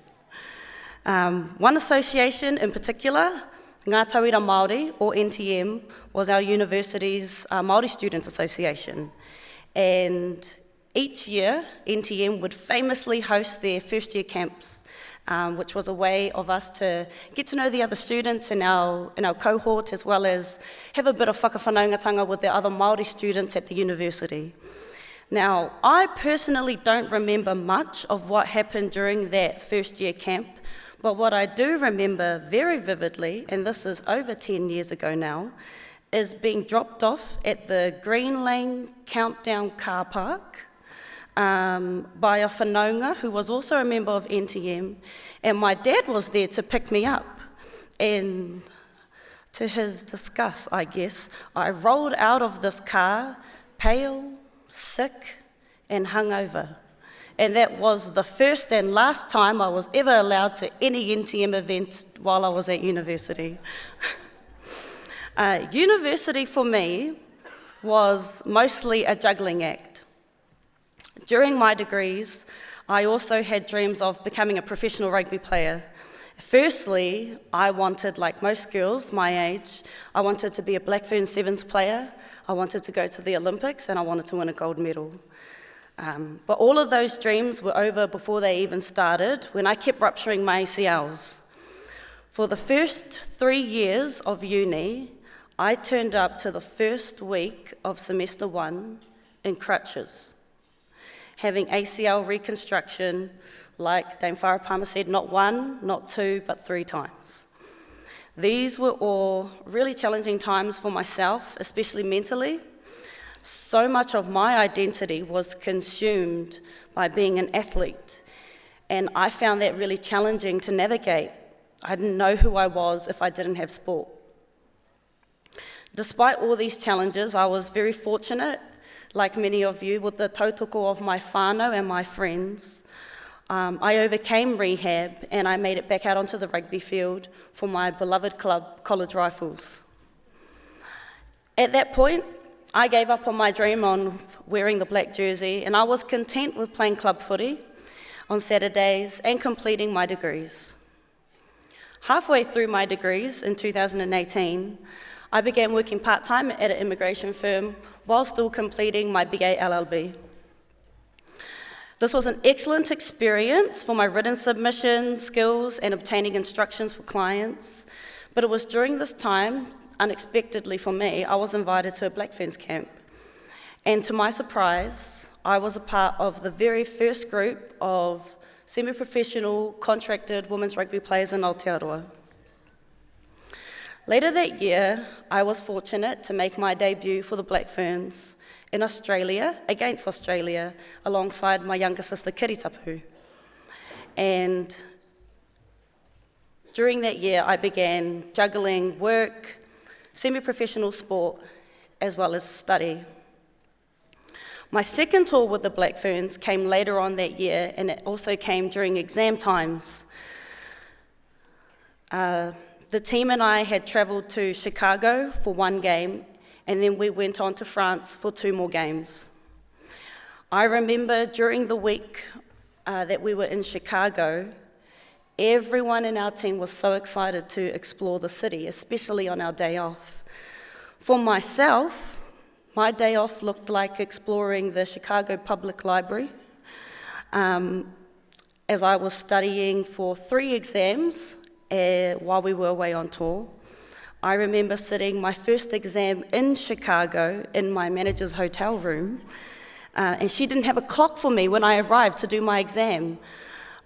One association in particular, Ngā Tauira Māori, or NTM, was our university's Māori Students Association. And each year, NTM would famously host their first year camps, which was a way of us to get to know the other students in our cohort, as well as have a bit of whakawhanaungatanga with the other Māori students at the university. Now, I personally don't remember much of what happened during that first year camp, but what I do remember very vividly, and this is over 10 years ago now, is being dropped off at the Green Lane Countdown car park by a whanaunga who was also a member of NTM, and my dad was there to pick me up. And to his disgust, I guess, I rolled out of this car, pale, sick, and hungover. And that was the first and last time I was ever allowed to any NTM event while I was at university. University for me was mostly a juggling act. During my degrees, I also had dreams of becoming a professional rugby player. Firstly, I wanted, like most girls my age, I wanted to be a Black Fern Sevens player, I wanted to go to the Olympics, and I wanted to win a gold medal. But all of those dreams were over before they even started, when I kept rupturing my ACLs. For the first 3 years of uni, I turned up to the first week of semester 1 in crutches, having ACL reconstruction, like Dame Whara Palmer said, not 1, not 2, but 3 times. These were all really challenging times for myself, especially mentally. So much of my identity was consumed by being an athlete, and I found that really challenging to navigate. I didn't know who I was if I didn't have sport. Despite all these challenges, I was very fortunate, like many of you, with the tautoko of my whānau and my friends. I overcame rehab and I made it back out onto the rugby field for my beloved club, College Rifles. At that point, I gave up on my dream on wearing the black jersey, and I was content with playing club footy on Saturdays and completing my degrees. Halfway through my degrees in 2018, I began working part-time at an immigration firm while still completing my BA LLB. This was an excellent experience for my written submission skills and obtaining instructions for clients, but it was during this time, unexpectedly for me, I was invited to a Black Ferns camp. And to my surprise, I was a part of the very first group of semi-professional contracted women's rugby players in Aotearoa. Later that year, I was fortunate to make my debut for the Black Ferns in Australia, against Australia, alongside my younger sister Kiritapu. And during that year, I began juggling work, semi-professional sport, as well as study. My second tour with the Black Ferns came later on that year, and it also came during exam times. The team and I had travelled to Chicago for 1 game, and then we went on to France for 2 more games. I remember during the week that we were in Chicago, everyone in our team was so excited to explore the city, especially on our day off. For myself, my day off looked like exploring the Chicago Public Library, as I was studying for 3 exams while we were away on tour. I remember sitting my first exam in Chicago in my manager's hotel room, and she didn't have a clock for me when I arrived to do my exam.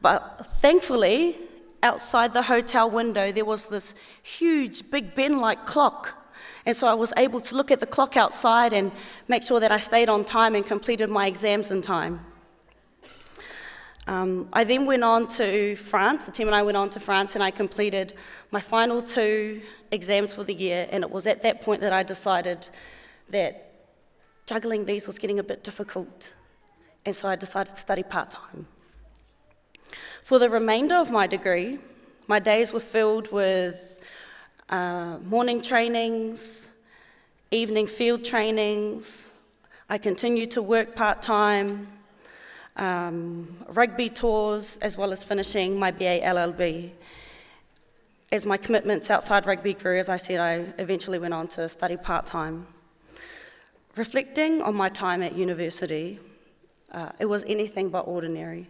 But thankfully, outside the hotel window, there was this huge Big Ben-like clock. And so I was able to look at the clock outside and make sure that I stayed on time and completed my exams in time. I then went on to France. The team and I went on to France, and I completed my final 2 exams for the year. And it was at that point that I decided that juggling these was getting a bit difficult. And so I decided to study part-time. For the remainder of my degree, my days were filled with morning trainings, evening field trainings. I continued to work part-time, rugby tours, as well as finishing my BA LLB. As my commitments outside rugby grew, as I said, I eventually went on to study part-time. Reflecting on my time at university, it was anything but ordinary.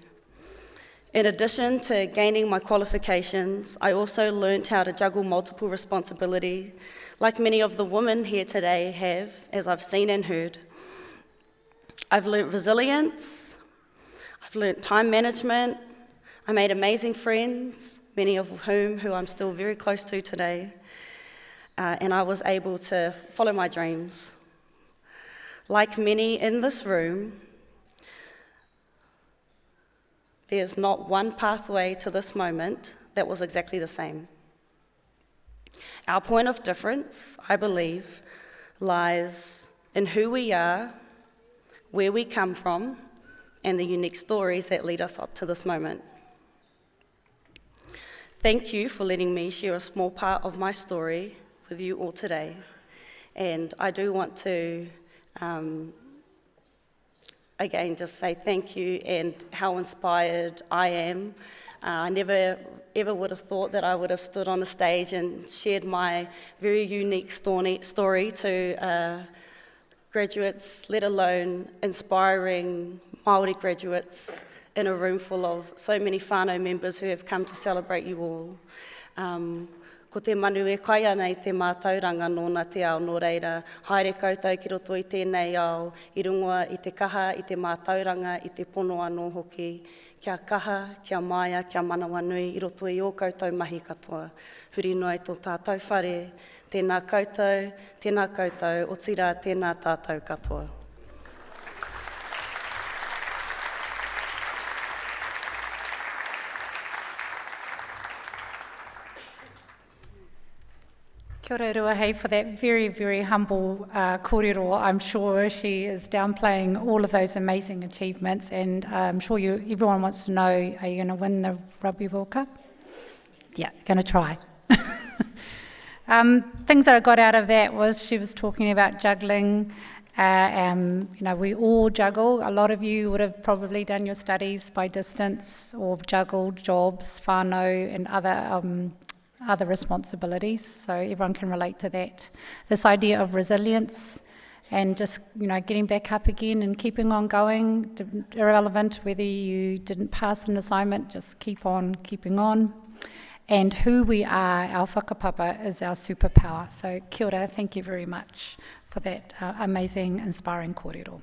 In addition to gaining my qualifications, I also learnt how to juggle multiple responsibility, like many of the women here today have, as I've seen and heard. I've learnt resilience, I've learnt time management, I made amazing friends, many of whom I'm still very close to today, and I was able to follow my dreams. Like many in this room, there's not one pathway to this moment that was exactly the same. Our point of difference, I believe, lies in who we are, where we come from, and the unique stories that lead us up to this moment. Thank you for letting me share a small part of my story with you all today. And I do want to again, just say thank you and how inspired I am. I never ever would have thought that I would have stood on a stage and shared my very unique story to graduates, let alone inspiring Māori graduates in a room full of so many whānau members who have come to celebrate you all. Ko te manu e kai ana I te mātauranga nōna te ao nō reira, haere koutou ki roto I tēnei ao, I rungoa I te kaha, I te mātauranga, I te pono anō hoki, kia kaha, kia maia, kia manawa nui, I roto I o koutou mahi katoa. Huri noa I tō tātou whare, tēnā koutou, o tira tēnā tātou katoa. Kia ora Ruahei for that very, very humble kōrero. I'm sure she is downplaying all of those amazing achievements, and I'm sure everyone wants to know, are you going to win the Rugby World Cup? Yeah, going to try. Things that I got out of that was she was talking about juggling. We all juggle. A lot of you would have probably done your studies by distance or juggled jobs, whānau, and other responsibilities, so everyone can relate to that. This idea of resilience and just getting back up again and keeping on going, irrelevant whether you didn't pass an assignment, just keep on keeping on. And who we are, our whakapapa, is our superpower. So kia ora, thank you very much for that amazing, inspiring kōrero.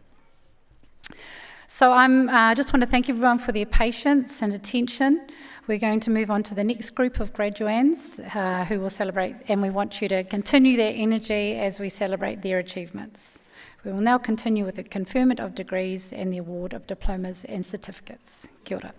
So I just want to thank everyone for their patience and attention. We're going to move on to the next group of graduands who will celebrate, and we want you to continue their energy as we celebrate their achievements. We will now continue with the conferment of degrees and the award of diplomas and certificates. Kia ora.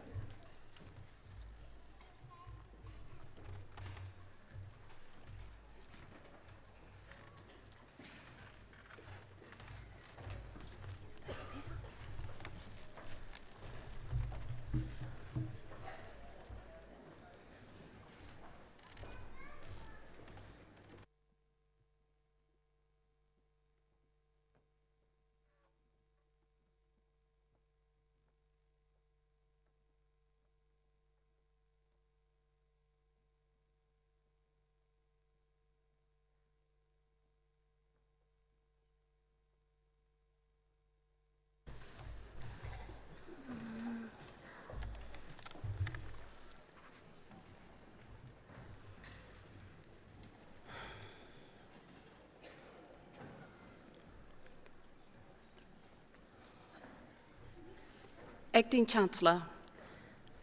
Acting Chancellor,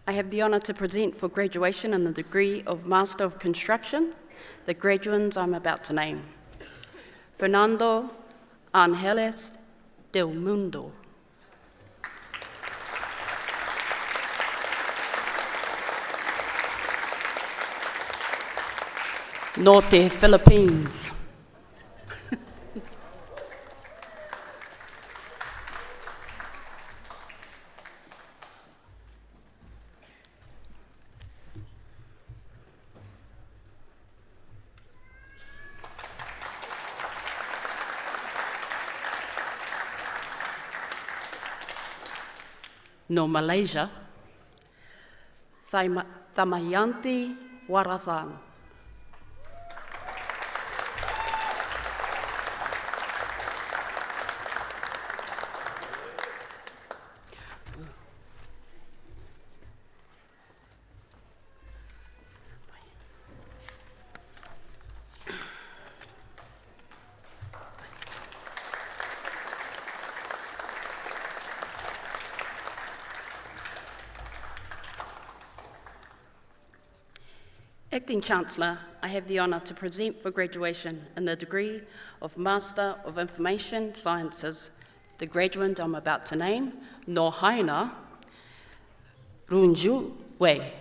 I have the honour to present for graduation in the degree of Master of Construction the graduates I'm about to name. Fernando Angeles del Mundo. Norte, Philippines. No Malaysia, Tamayanti Warathan. Acting Chancellor, I have the honour to present for graduation in the degree of Master of Information Sciences the graduate I'm about to name, No Haina Runju Wei.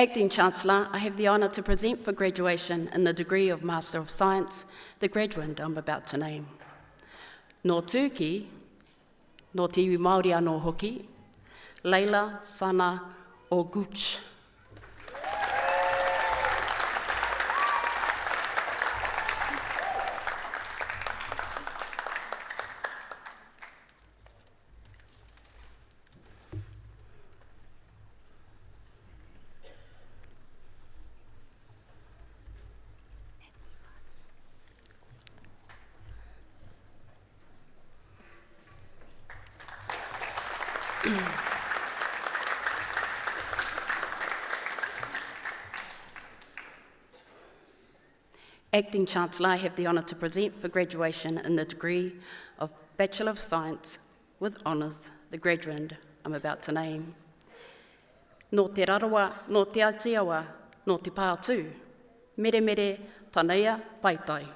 Acting Chancellor, I have the honour to present for graduation in the degree of Master of Science the graduate I'm about to name. No Tūki, no te iwi Māori anō hoki, Leila Sana Oguch. Acting Chancellor, I have the honour to present for graduation in the degree of Bachelor of Science with Honours the graduate I'm about to name. No te rarawa, no te Aotearoa, no te Pātū, mere mere Tāneia Paitai.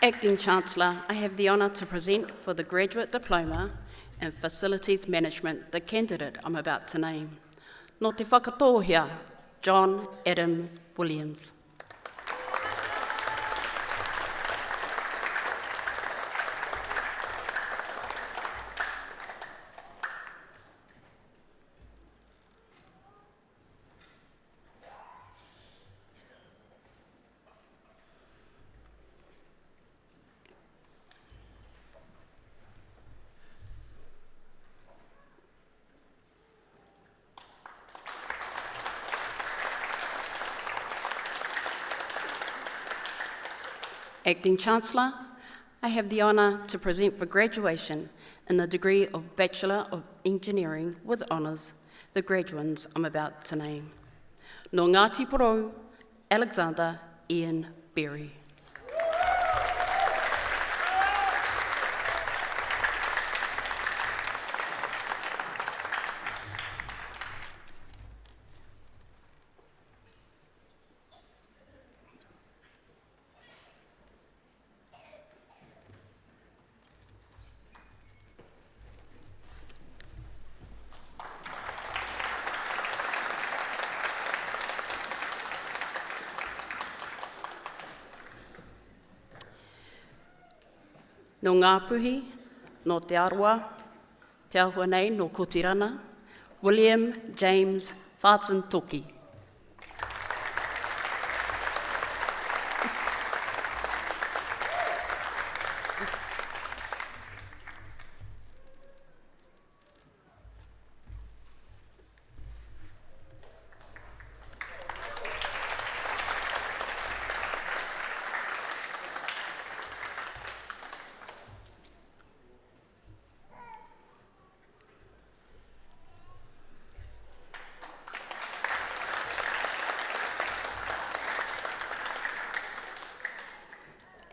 Acting Chancellor, I have the honour to present for the Graduate Diploma in Facilities Management the candidate I'm about to name. Nō te whakatōhia, John Adam Williams. Acting Chancellor, I have the honour to present for graduation in the degree of Bachelor of Engineering with Honours, the graduands I'm about to name. Nō Ngāti Porou, Alexander Ian Berry. Nō Ngāpuhi, nō Te Aroa, Te Ahua nei, nō Kotirana, William James Whātantoki.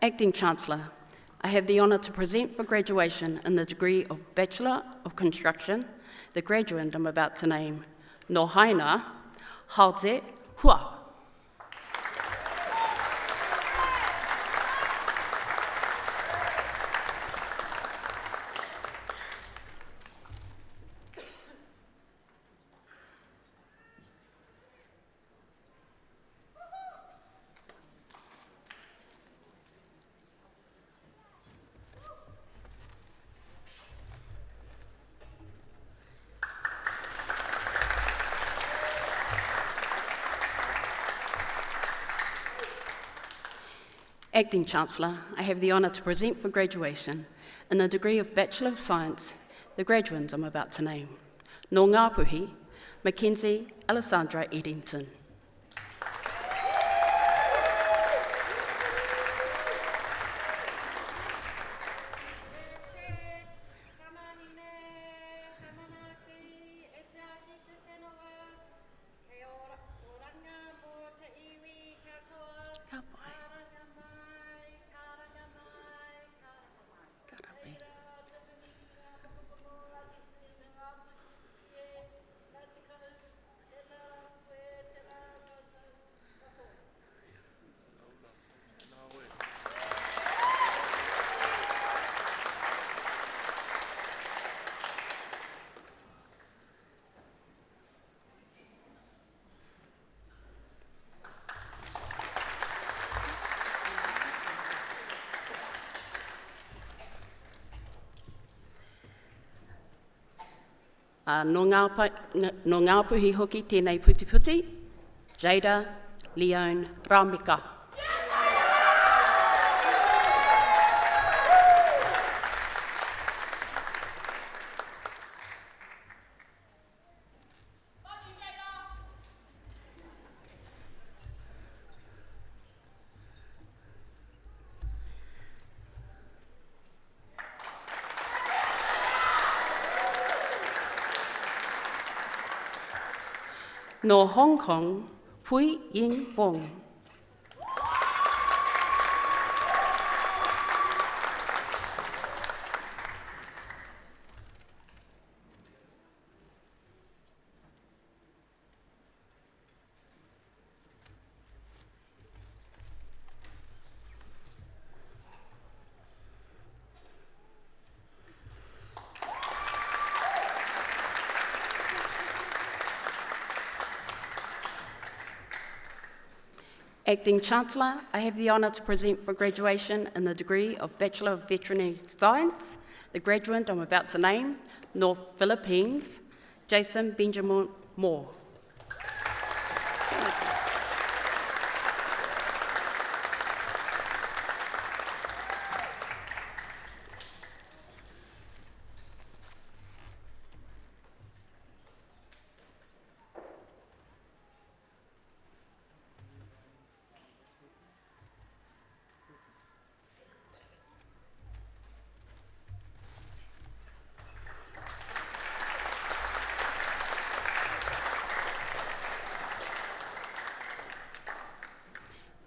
Acting Chancellor, I have the honour to present for graduation in the degree of Bachelor of Construction, the graduand I'm about to name, Nō Haina, Haoze Hua. Acting Chancellor, I have the honour to present for graduation in the degree of Bachelor of Science, the graduands I'm about to name. Nō Ngāpuhi, Mackenzie Alessandra Eddington. Nō Ngāpuhi hoki tēnei putiputi, Jada Leone Ramika. Nō Hong Kong, Hui Ying Wong. Acting Chancellor, I have the honour to present for graduation in the degree of Bachelor of Veterinary Science, the graduate I'm about to name, North Philippines, Jason Benjamin Moore.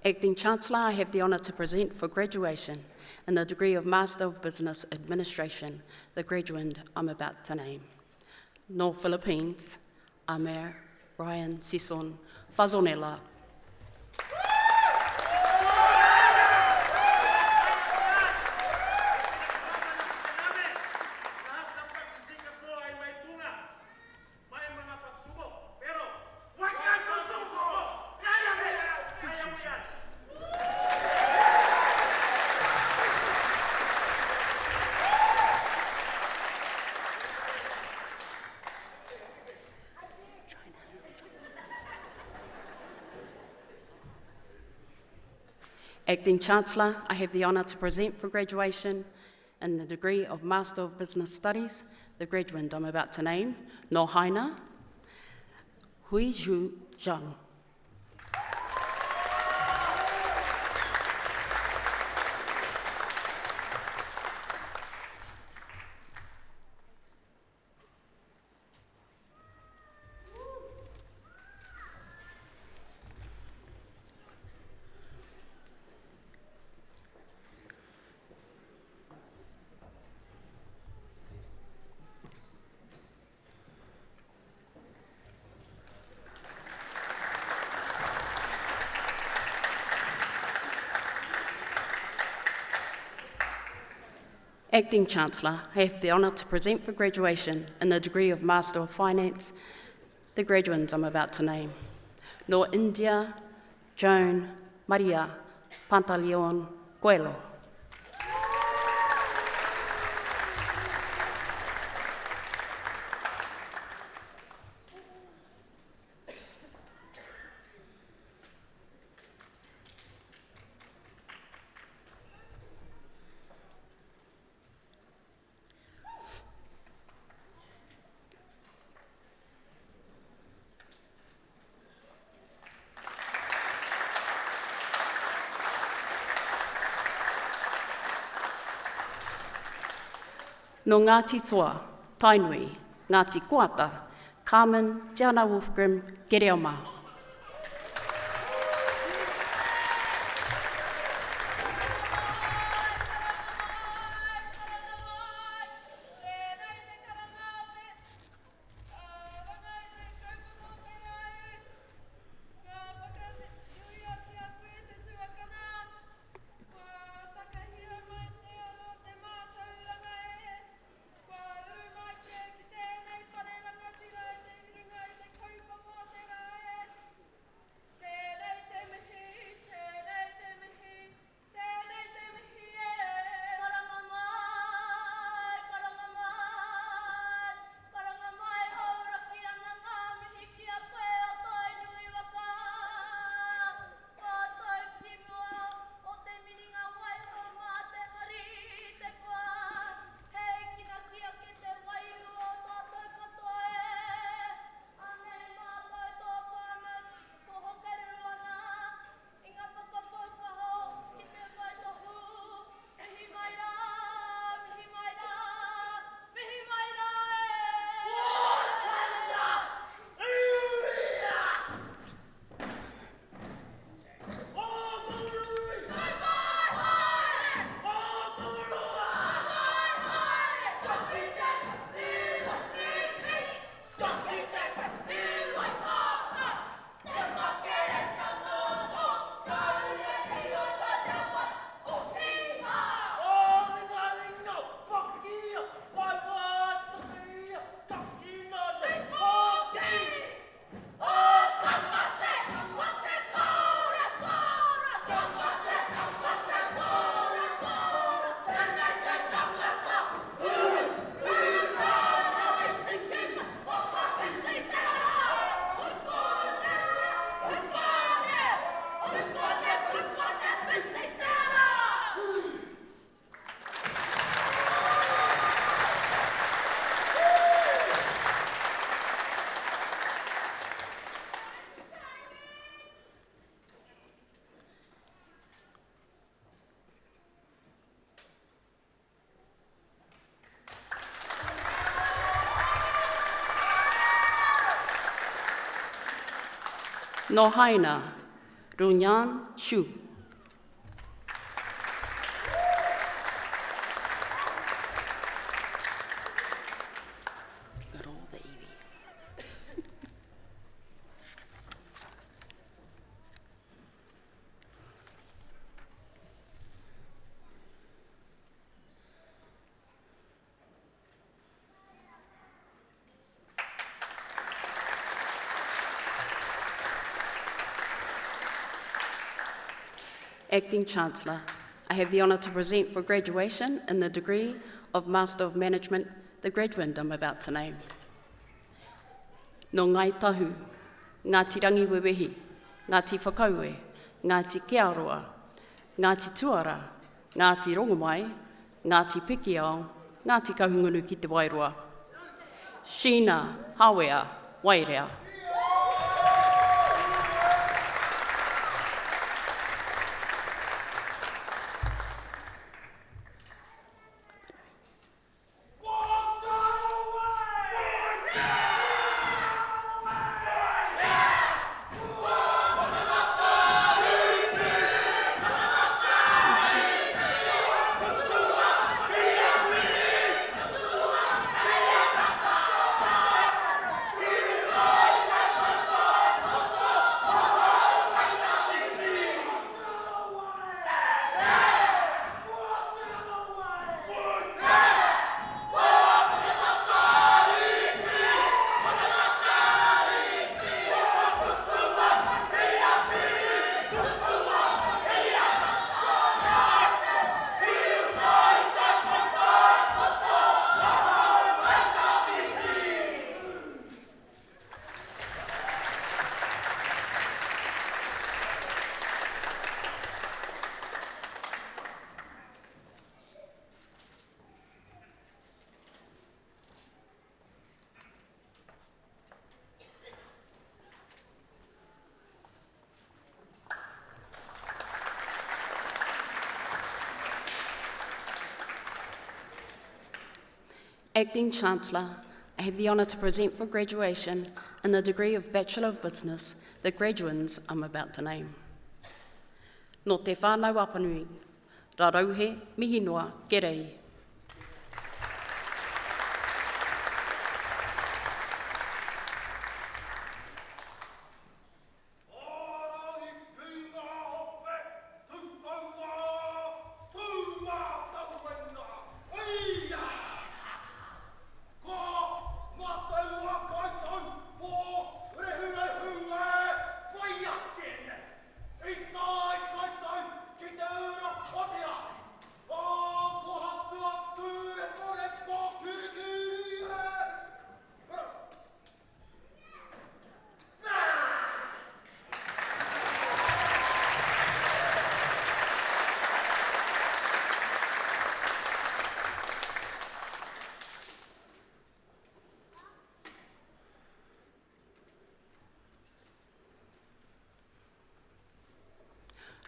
Acting Chancellor, I have the honour to present for graduation in the degree of Master of Business Administration, the graduate I'm about to name. North Philippines, Amer Ryan Sison Fazonela. Acting Chancellor, I have the honour to present for graduation in the degree of Master of Business Studies, the graduate I'm about to name, No Haina, Hui Zhu Zhang. Acting Chancellor, I have the honour to present for graduation in the degree of Master of Finance, the graduates I'm about to name. No India, Joan, Maria, Pantaleon, Coelho. No Ngāti Toa, Tainui, Ngāti Koata, Carmen, Tiana Wolfgrim, Gereoma. No haina, Runyan Shu. Acting Chancellor, I have the honour to present for graduation in the degree of Master of Management the graduand I'm about to name. No ngai tahu, Ngāti rangi wewehi, Ngāti whakaue, Ngāti kearoa, Ngāti tuara, Ngāti rongomai, Ngāti pikiao, Ngāti kahungunu ki te wairoa. Shina, hawea, wairea. Acting Chancellor, I have the honour to present for graduation in the degree of Bachelor of Business the graduands I'm about to name. No te whānau apanui, ra rauhe mihi noa gerei.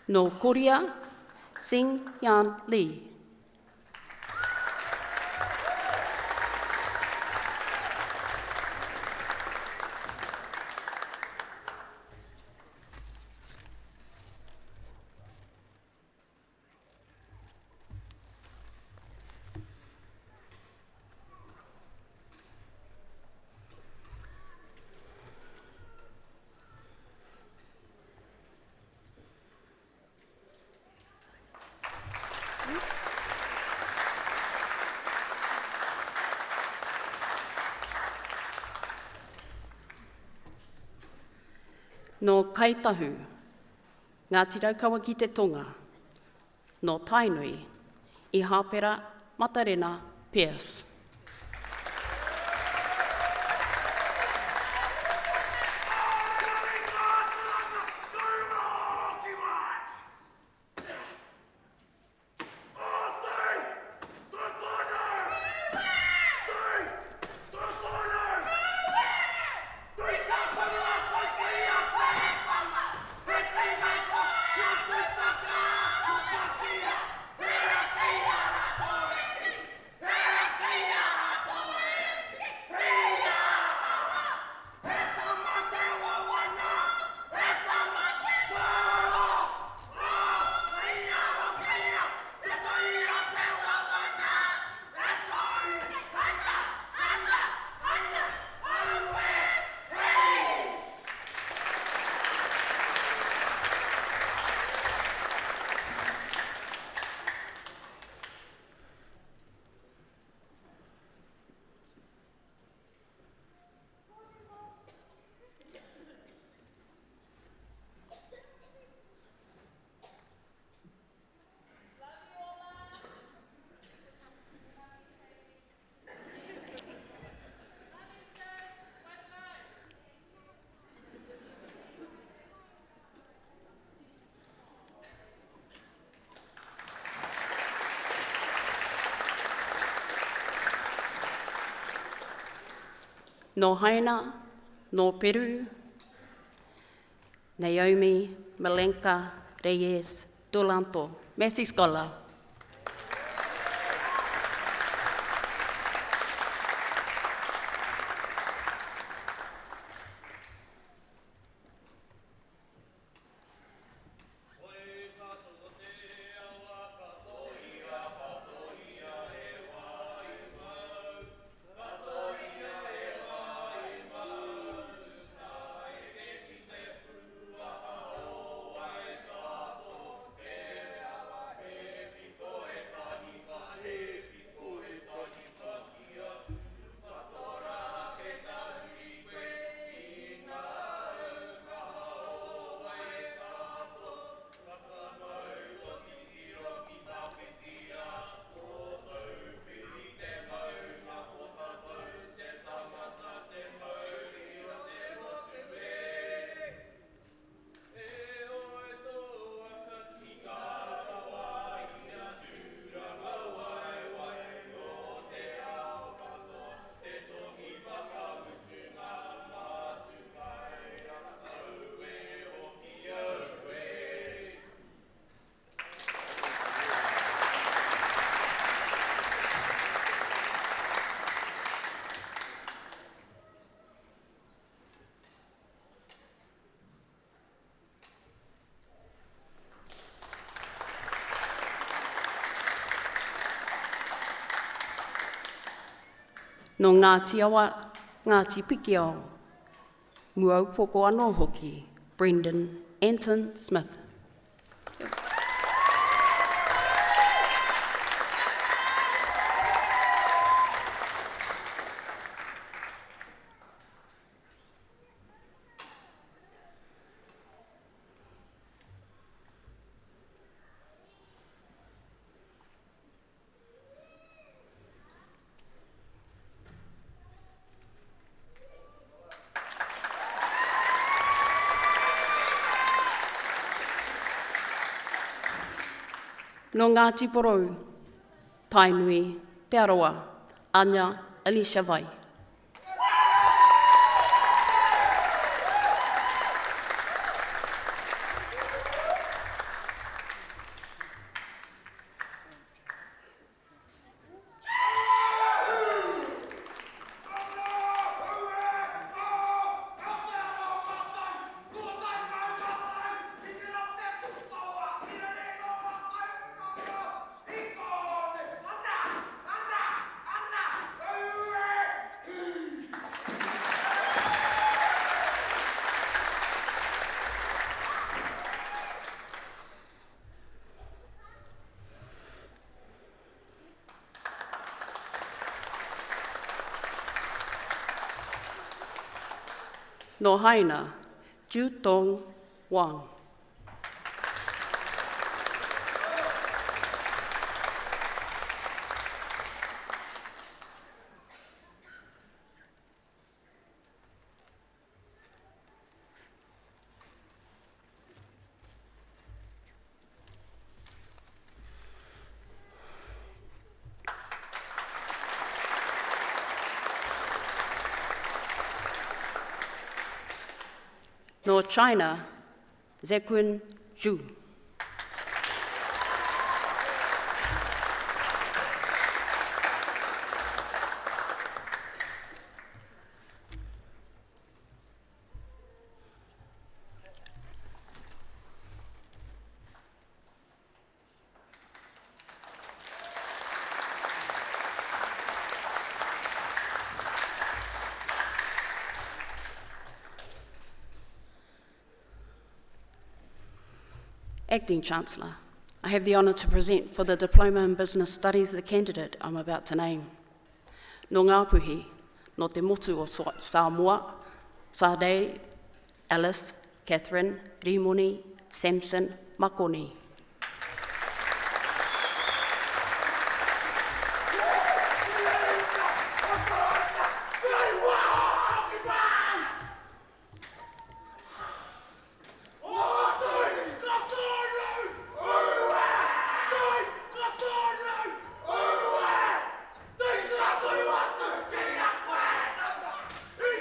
No Korea, Sing Yan Lee. No Kaitahu, Ngāti Raukawa ki te Tonga. No Tainui, I Hāpera Matarena Pierce. Hey! no Haina, no Peru, Naomi, Malenka, Reyes, Dolanto, Massey Scholar. No Ngāti Awa, Ngāti Piki Ao, Muaupoko anō hoki, Brendan Anton Smith. No Ngāti Porou, Tainui, Te Aroa, Anya Alicia Vai. No Haina, Ju Tong Wang. No China, Zekwin Zhu. Acting Chancellor, I have the honour to present for the Diploma in Business Studies the candidate I'm about to name. No Ngāpuhi, no Te Motu o Samoa, Sade, Alice, Catherine, Rimoni, Samson, Makoni. Hey!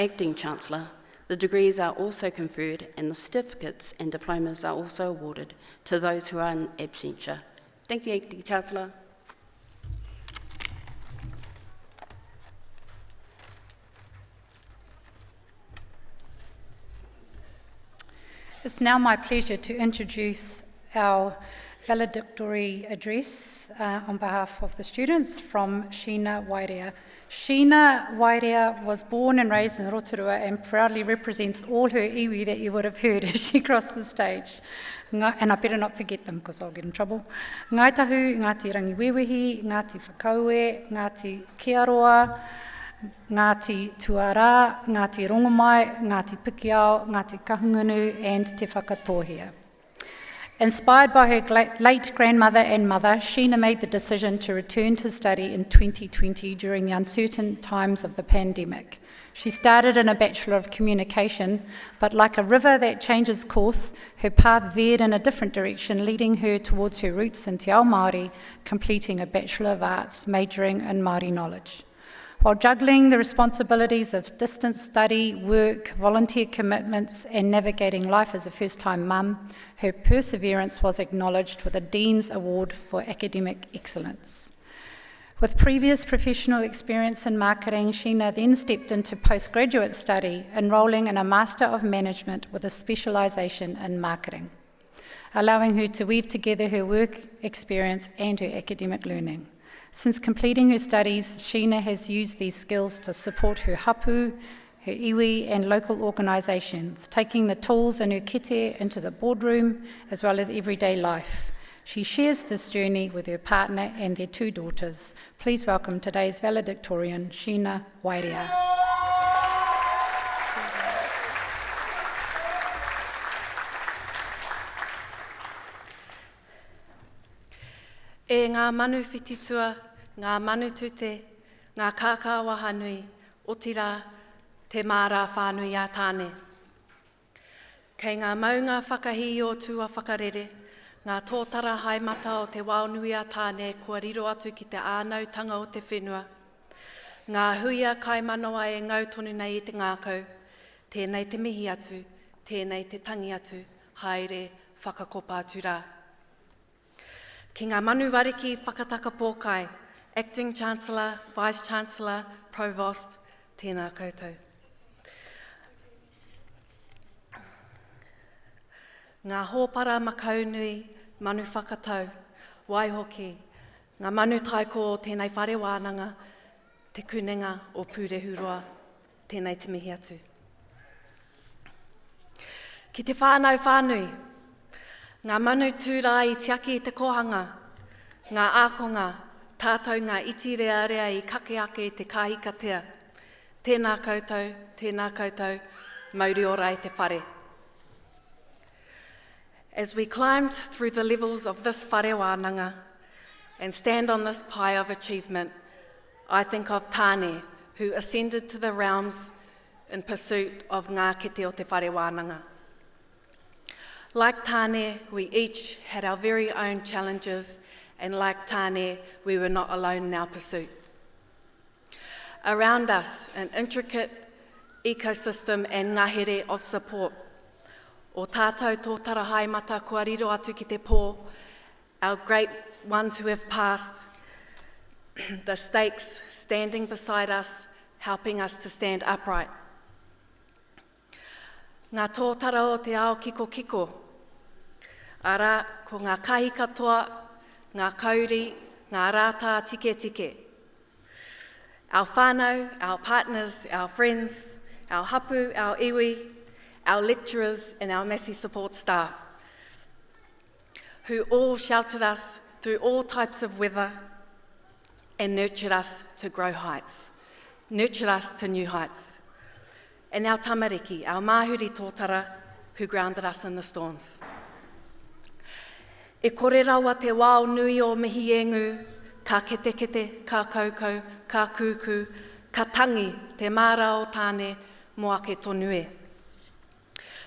Acting Chancellor, the degrees are also conferred and the certificates and diplomas are also awarded to those who are in absentia. Thank you, Acting Chancellor. It's now my pleasure to introduce our valedictory address on behalf of the students from Sheena Wairea. Sheena Wairea was born and raised in Rotorua and proudly represents all her iwi that you would have heard as she crossed the stage. And I better not forget them because I'll get in trouble. Ngāi tahu, Ngāti Rangiwewehi, Ngāti Whakaue, Ngāti Kiaroa, Ngāti Tuarā, Ngāti Rongomai, Ngāti Pikiao, Ngāti Kahungunu, and Te Whakatohea. Inspired by her late grandmother and mother, Sheena made the decision to return to study in 2020 during the uncertain times of the pandemic. She started in a Bachelor of Communication, but like a river that changes course, her path veered in a different direction, leading her towards her roots in Te Ao Māori, completing a Bachelor of Arts, majoring in Māori knowledge. While juggling the responsibilities of distance study, work, volunteer commitments, and navigating life as a first-time mum, her perseverance was acknowledged with a Dean's Award for Academic Excellence. With previous professional experience in marketing, Sheena then stepped into postgraduate study, enrolling in a Master of Management with a specialisation in marketing, allowing her to weave together her work experience and her academic learning. Since completing her studies, Sheena has used these skills to support her hapu, her iwi and local organisations, taking the tools in her kete into the boardroom as well as everyday life. She shares this journey with her partner and their 2 daughters. Please welcome today's valedictorian, Sheena Wairea. E ngā manu whititua, ngā manu tute, ngā kākāwa hanui, o tira te mārā whānui a tāne. Kei ngā maunga whakahi o tua whakarere, ngā tōtara haimata o te waunui a tāne kua riro atu ki te ānautanga o te whenua. Ngā huia kaimanoa e ngau tonu nei i te ngākau, tēnei te mihi atu, tēnei te tangi atu, haere whakakopa atu rā. Ki ngā manu wariki whakataka pōkai, Acting Chancellor, Vice-Chancellor, Provost, tēnā koutou. Ngā hōpara makaunui, manu whakatau, waihoki, ngā manu taiko o tēnei whare wānanga, te kunenga o Pūrehuroa, tēnei te mihi atu. Ki te whānau whānui, ngā manu tūrā i tiaki i te kohanga, ngā ākonga, tātou ngā iti rea rea i kakeake i te kahikatea. Tēnā koutou, mauri ora i te whare. As we climbed through the levels of this whare wānanga and stand on this pie of achievement, I think of Tāne, who ascended to the realms in pursuit of ngā kete o te whare wānanga. Like Tāne, we each had our very own challenges, and like Tāne, we were not alone in our pursuit. Around us, an intricate ecosystem and ngahere of support. O tātou tōtara haimata kua riro atu ki te pō, our great ones who have passed, the stakes standing beside us, helping us to stand upright. Ngā tōtara o te ao kiko kiko, ara ko ngā kahi katoa, ngā kauri, ngā rātā tike tike. Our whānau, our partners, our friends, our hapu, our iwi, our lecturers and our Massey support staff, who all sheltered us through all types of weather and nurtured us to grow heights, nurtured us to new heights. And our tamariki, our māhuri tōtara, who grounded us in the storms. E kore rawa te wao nui o mihi engu, ka kete kete, ka kaukau, ka kuku, ka tangi, te mara o tāne, mo ake tonu e.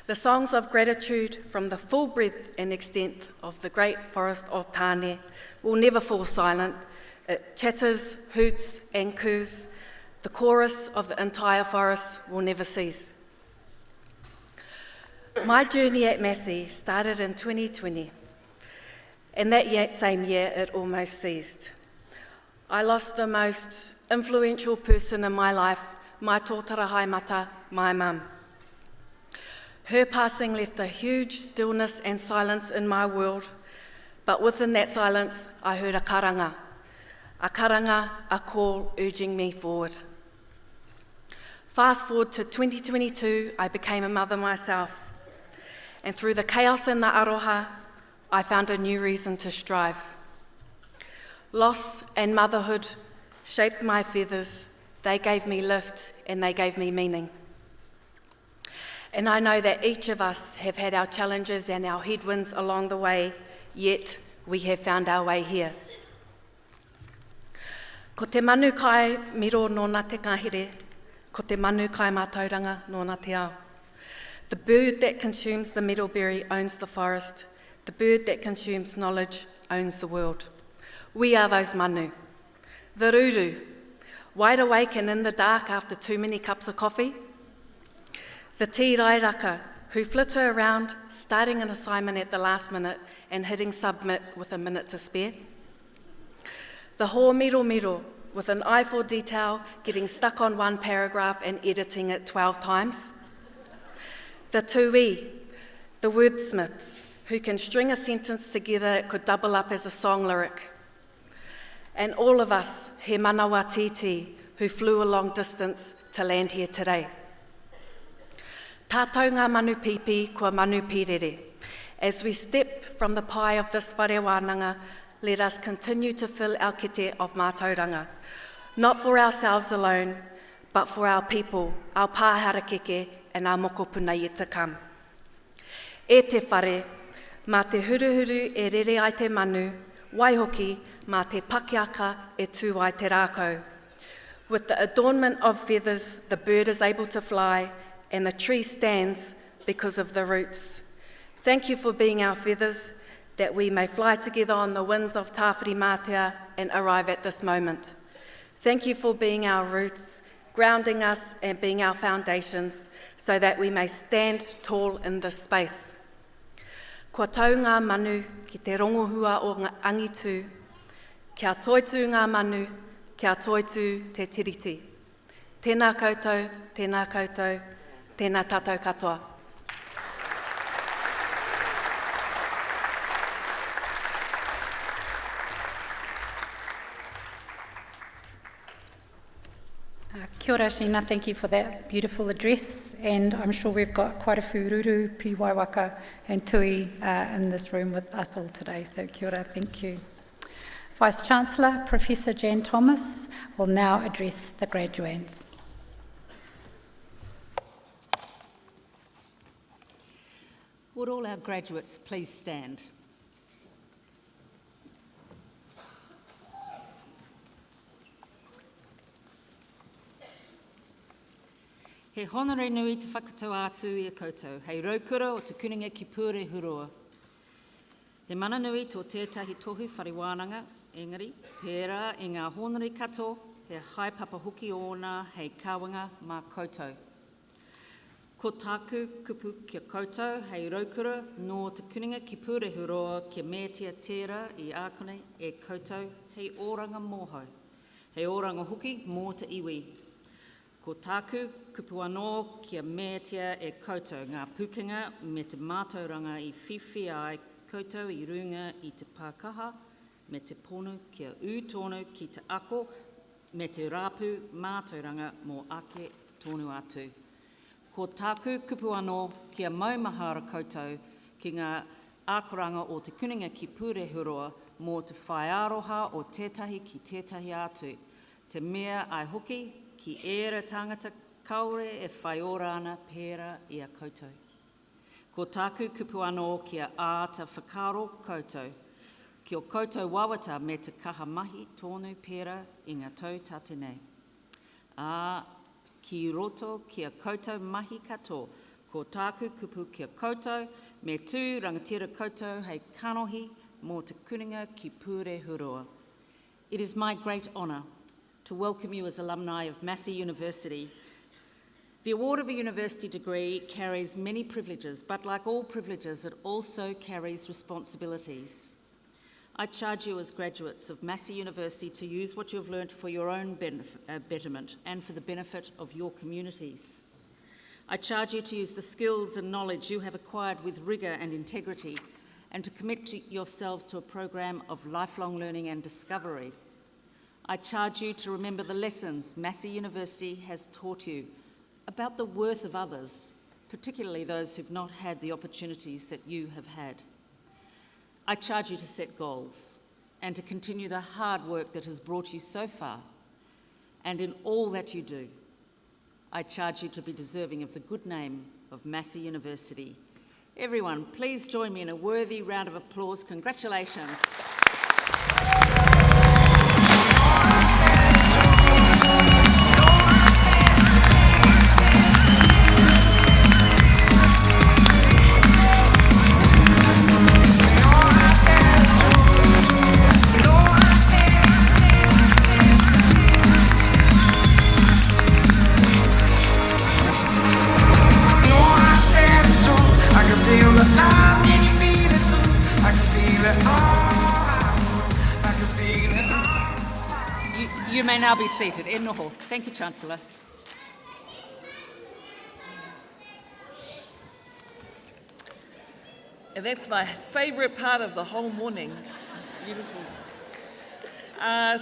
The songs of gratitude from the full breadth and extent of the great forest of Tāne will never fall silent. It chatters, hoots and coos. The chorus of the entire forest will never cease. My journey at Massey started in 2020, and that same year it almost ceased. I lost the most influential person in my life, my tōtara haimata, my mum. Her passing left a huge stillness and silence in my world, but within that silence, I heard a karanga, a call urging me forward. Fast forward to 2022, I became a mother myself, and through the chaos in the aroha, I found a new reason to strive. Loss and motherhood shaped my feathers. They gave me lift and they gave me meaning. And I know that each of us have had our challenges and our headwinds along the way, yet we have found our way here. Ko te manu kai miro nōna te ngahere, ko te manu kai mātauranga nōna te ao. The bird that consumes the meadowberry owns the forest. The bird that consumes knowledge owns the world. We are those manu. The ruru, wide awake and in the dark after too many cups of coffee. The tea rairaka, who flitter around, starting an assignment at the last minute and hitting submit with a minute to spare. The ho miro, with an eye for detail, getting stuck on one paragraph and editing it 12 times. The tui, the wordsmiths, who can string a sentence together it could double up as a song lyric. And all of us, he manawa titi, who flew a long distance to land here today. Tātou ngā manu pipi kua manu pirere. As we step from the pie of this whare wānanga, let us continue to fill our kete of mātauranga, not for ourselves alone, but for our people, our pāhara keke, and our mokopuna yet to come. E te whare, mā te huruhuru e rere ai te manu, waihoki, mā te pakiaka e tū ai te rākau. With the adornment of feathers, the bird is able to fly, and the tree stands because of the roots. Thank you for being our feathers, that we may fly together on the winds of Tāwhiri Mātea and arrive at this moment. Thank you for being our roots, grounding us and being our foundations, so that we may stand tall in this space. Kua tau ngā manu ki te rongohua o ngā angitu, kia toitu ngā manu, kia toitu te tiriti. Tēnā koutou, tēnā koutou, tēnā tātou katoa. Kia ora, Sheena, thank you for that beautiful address, and I'm sure we've got quite a few ruru, piwaiwaka and tui in this room with us all today, so kia ora, thank you. Vice-Chancellor, Professor Jan Thomas, will now address the graduates. Would all our graduates please stand? He honore nui te whakatau atu I a koutou, hei raukura o te kuninga ki pūre huroa. He mana nui tō tētahi tohu whariwānanga, engari, pērā I ngā honore kato, he hai papahuki ōna hei kāwanga mā koutou. Ko tāku kupu kia koutou, hei raukura, no te kuninga ki pūre huroa, kia mētia tērā I ākone e koutou, hei ōranga mōhau, hei ōranga huki mō te iwi. Ko tāku kupu anō kia mētia e koutou, ngā pukinga me te mātauranga I whiwhi ai koutou I runga I te pākaha, me te ponu kia tonu ki te ako, me te rāpu mātauranga mō ake tonu atu. Ko tāku kupu anō kia maumahara koutou ki ngā ākoranga o te kuninga ki pūre huroa mō te whaiaroha o tētahi ki tētahi atu. Te mea ai hoki ki ēra tangata kaore e whai ora ana pēra I a koutou. Ko tāku kupu anō kia āta whakaro koutou. Ki o koutou wawata me te kaha mahi tōnu pēra I ngā tau tate nei. Ki roto kia koutou mahi kato, ko tāku kupu kia koutou, me tū rangatira koutou hei kanohi mō te kuninga ki pūre huroa. It is my great honour to welcome you as alumni of Massey University. The award of a university degree carries many privileges, but like all privileges, it also carries responsibilities. I charge you as graduates of Massey University to use what you have learnt for your own betterment and for the benefit of your communities. I charge you to use the skills and knowledge you have acquired with rigour and integrity, and to commit yourselves to a program of lifelong learning and discovery. I charge you to remember the lessons Massey University has taught you about the worth of others, particularly those who've not had the opportunities that you have had. I charge you to set goals and to continue the hard work that has brought you so far. And in all that you do, I charge you to be deserving of the good name of Massey University. Everyone, please join me in a worthy round of applause. Congratulations. You may now be seated. E noho. Thank you, Chancellor. And that's my favourite part of the whole morning. It's beautiful.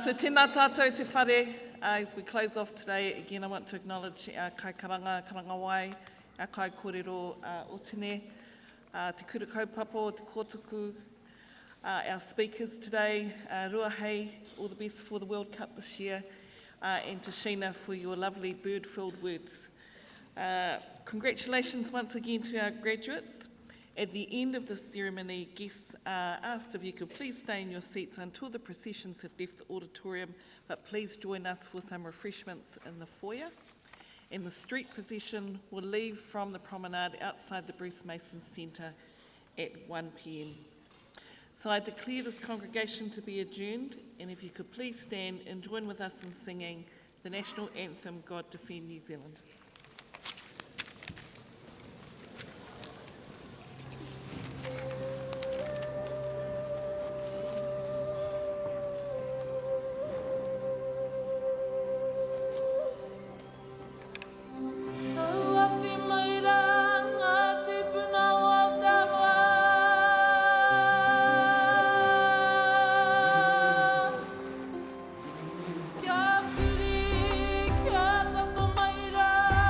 So tēnā tātou te whare. As we close off today, again I want to acknowledge our kai karanga wai, our kai kōrero otine, te kura kaupapa, te kōtuku, our speakers today, Ruahei, all the best for the World Cup this year, and to Sheena for your lovely bird-filled words. Congratulations once again to our graduates. At the end of the ceremony, guests are asked if you could please stay in your seats until the processions have left the auditorium, but please join us for some refreshments in the foyer. And the street procession will leave from the promenade outside the Bruce Mason Centre at 1 p.m. So I declare this congregation to be adjourned, and if you could please stand and join with us in singing the national anthem, God Defend New Zealand. Kia piri, kia tato maira.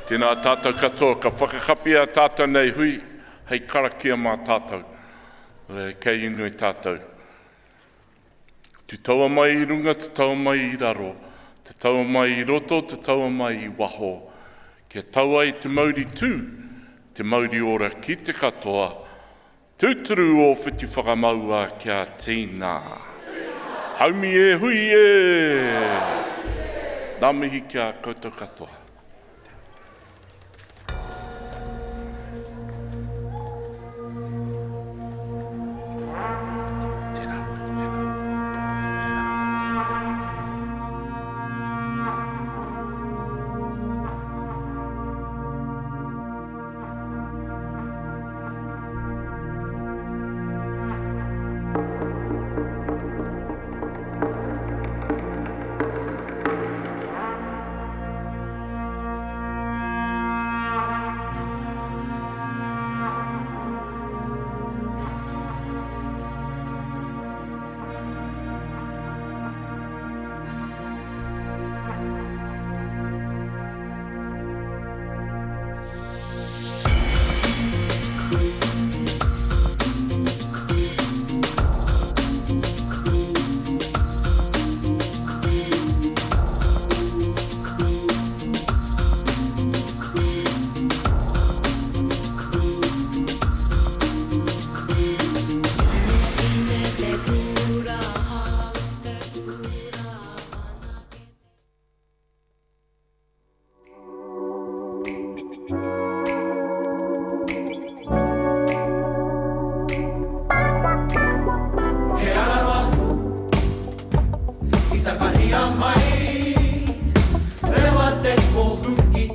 Tēnā tātou katoa, ka whakakapia tātou nei hui, hei karakia mā tātou. Kei inui tātou. Te taua mai I runga, te taua mai I raro, te taua mai I roto, te taua mai I waho. Kia taua I te Māori tū, te Māori ora ki te katoa, tūturu o whiti whakamaua kia tīnā. Haumi e hui e! Nā mihi kia koutou katoa.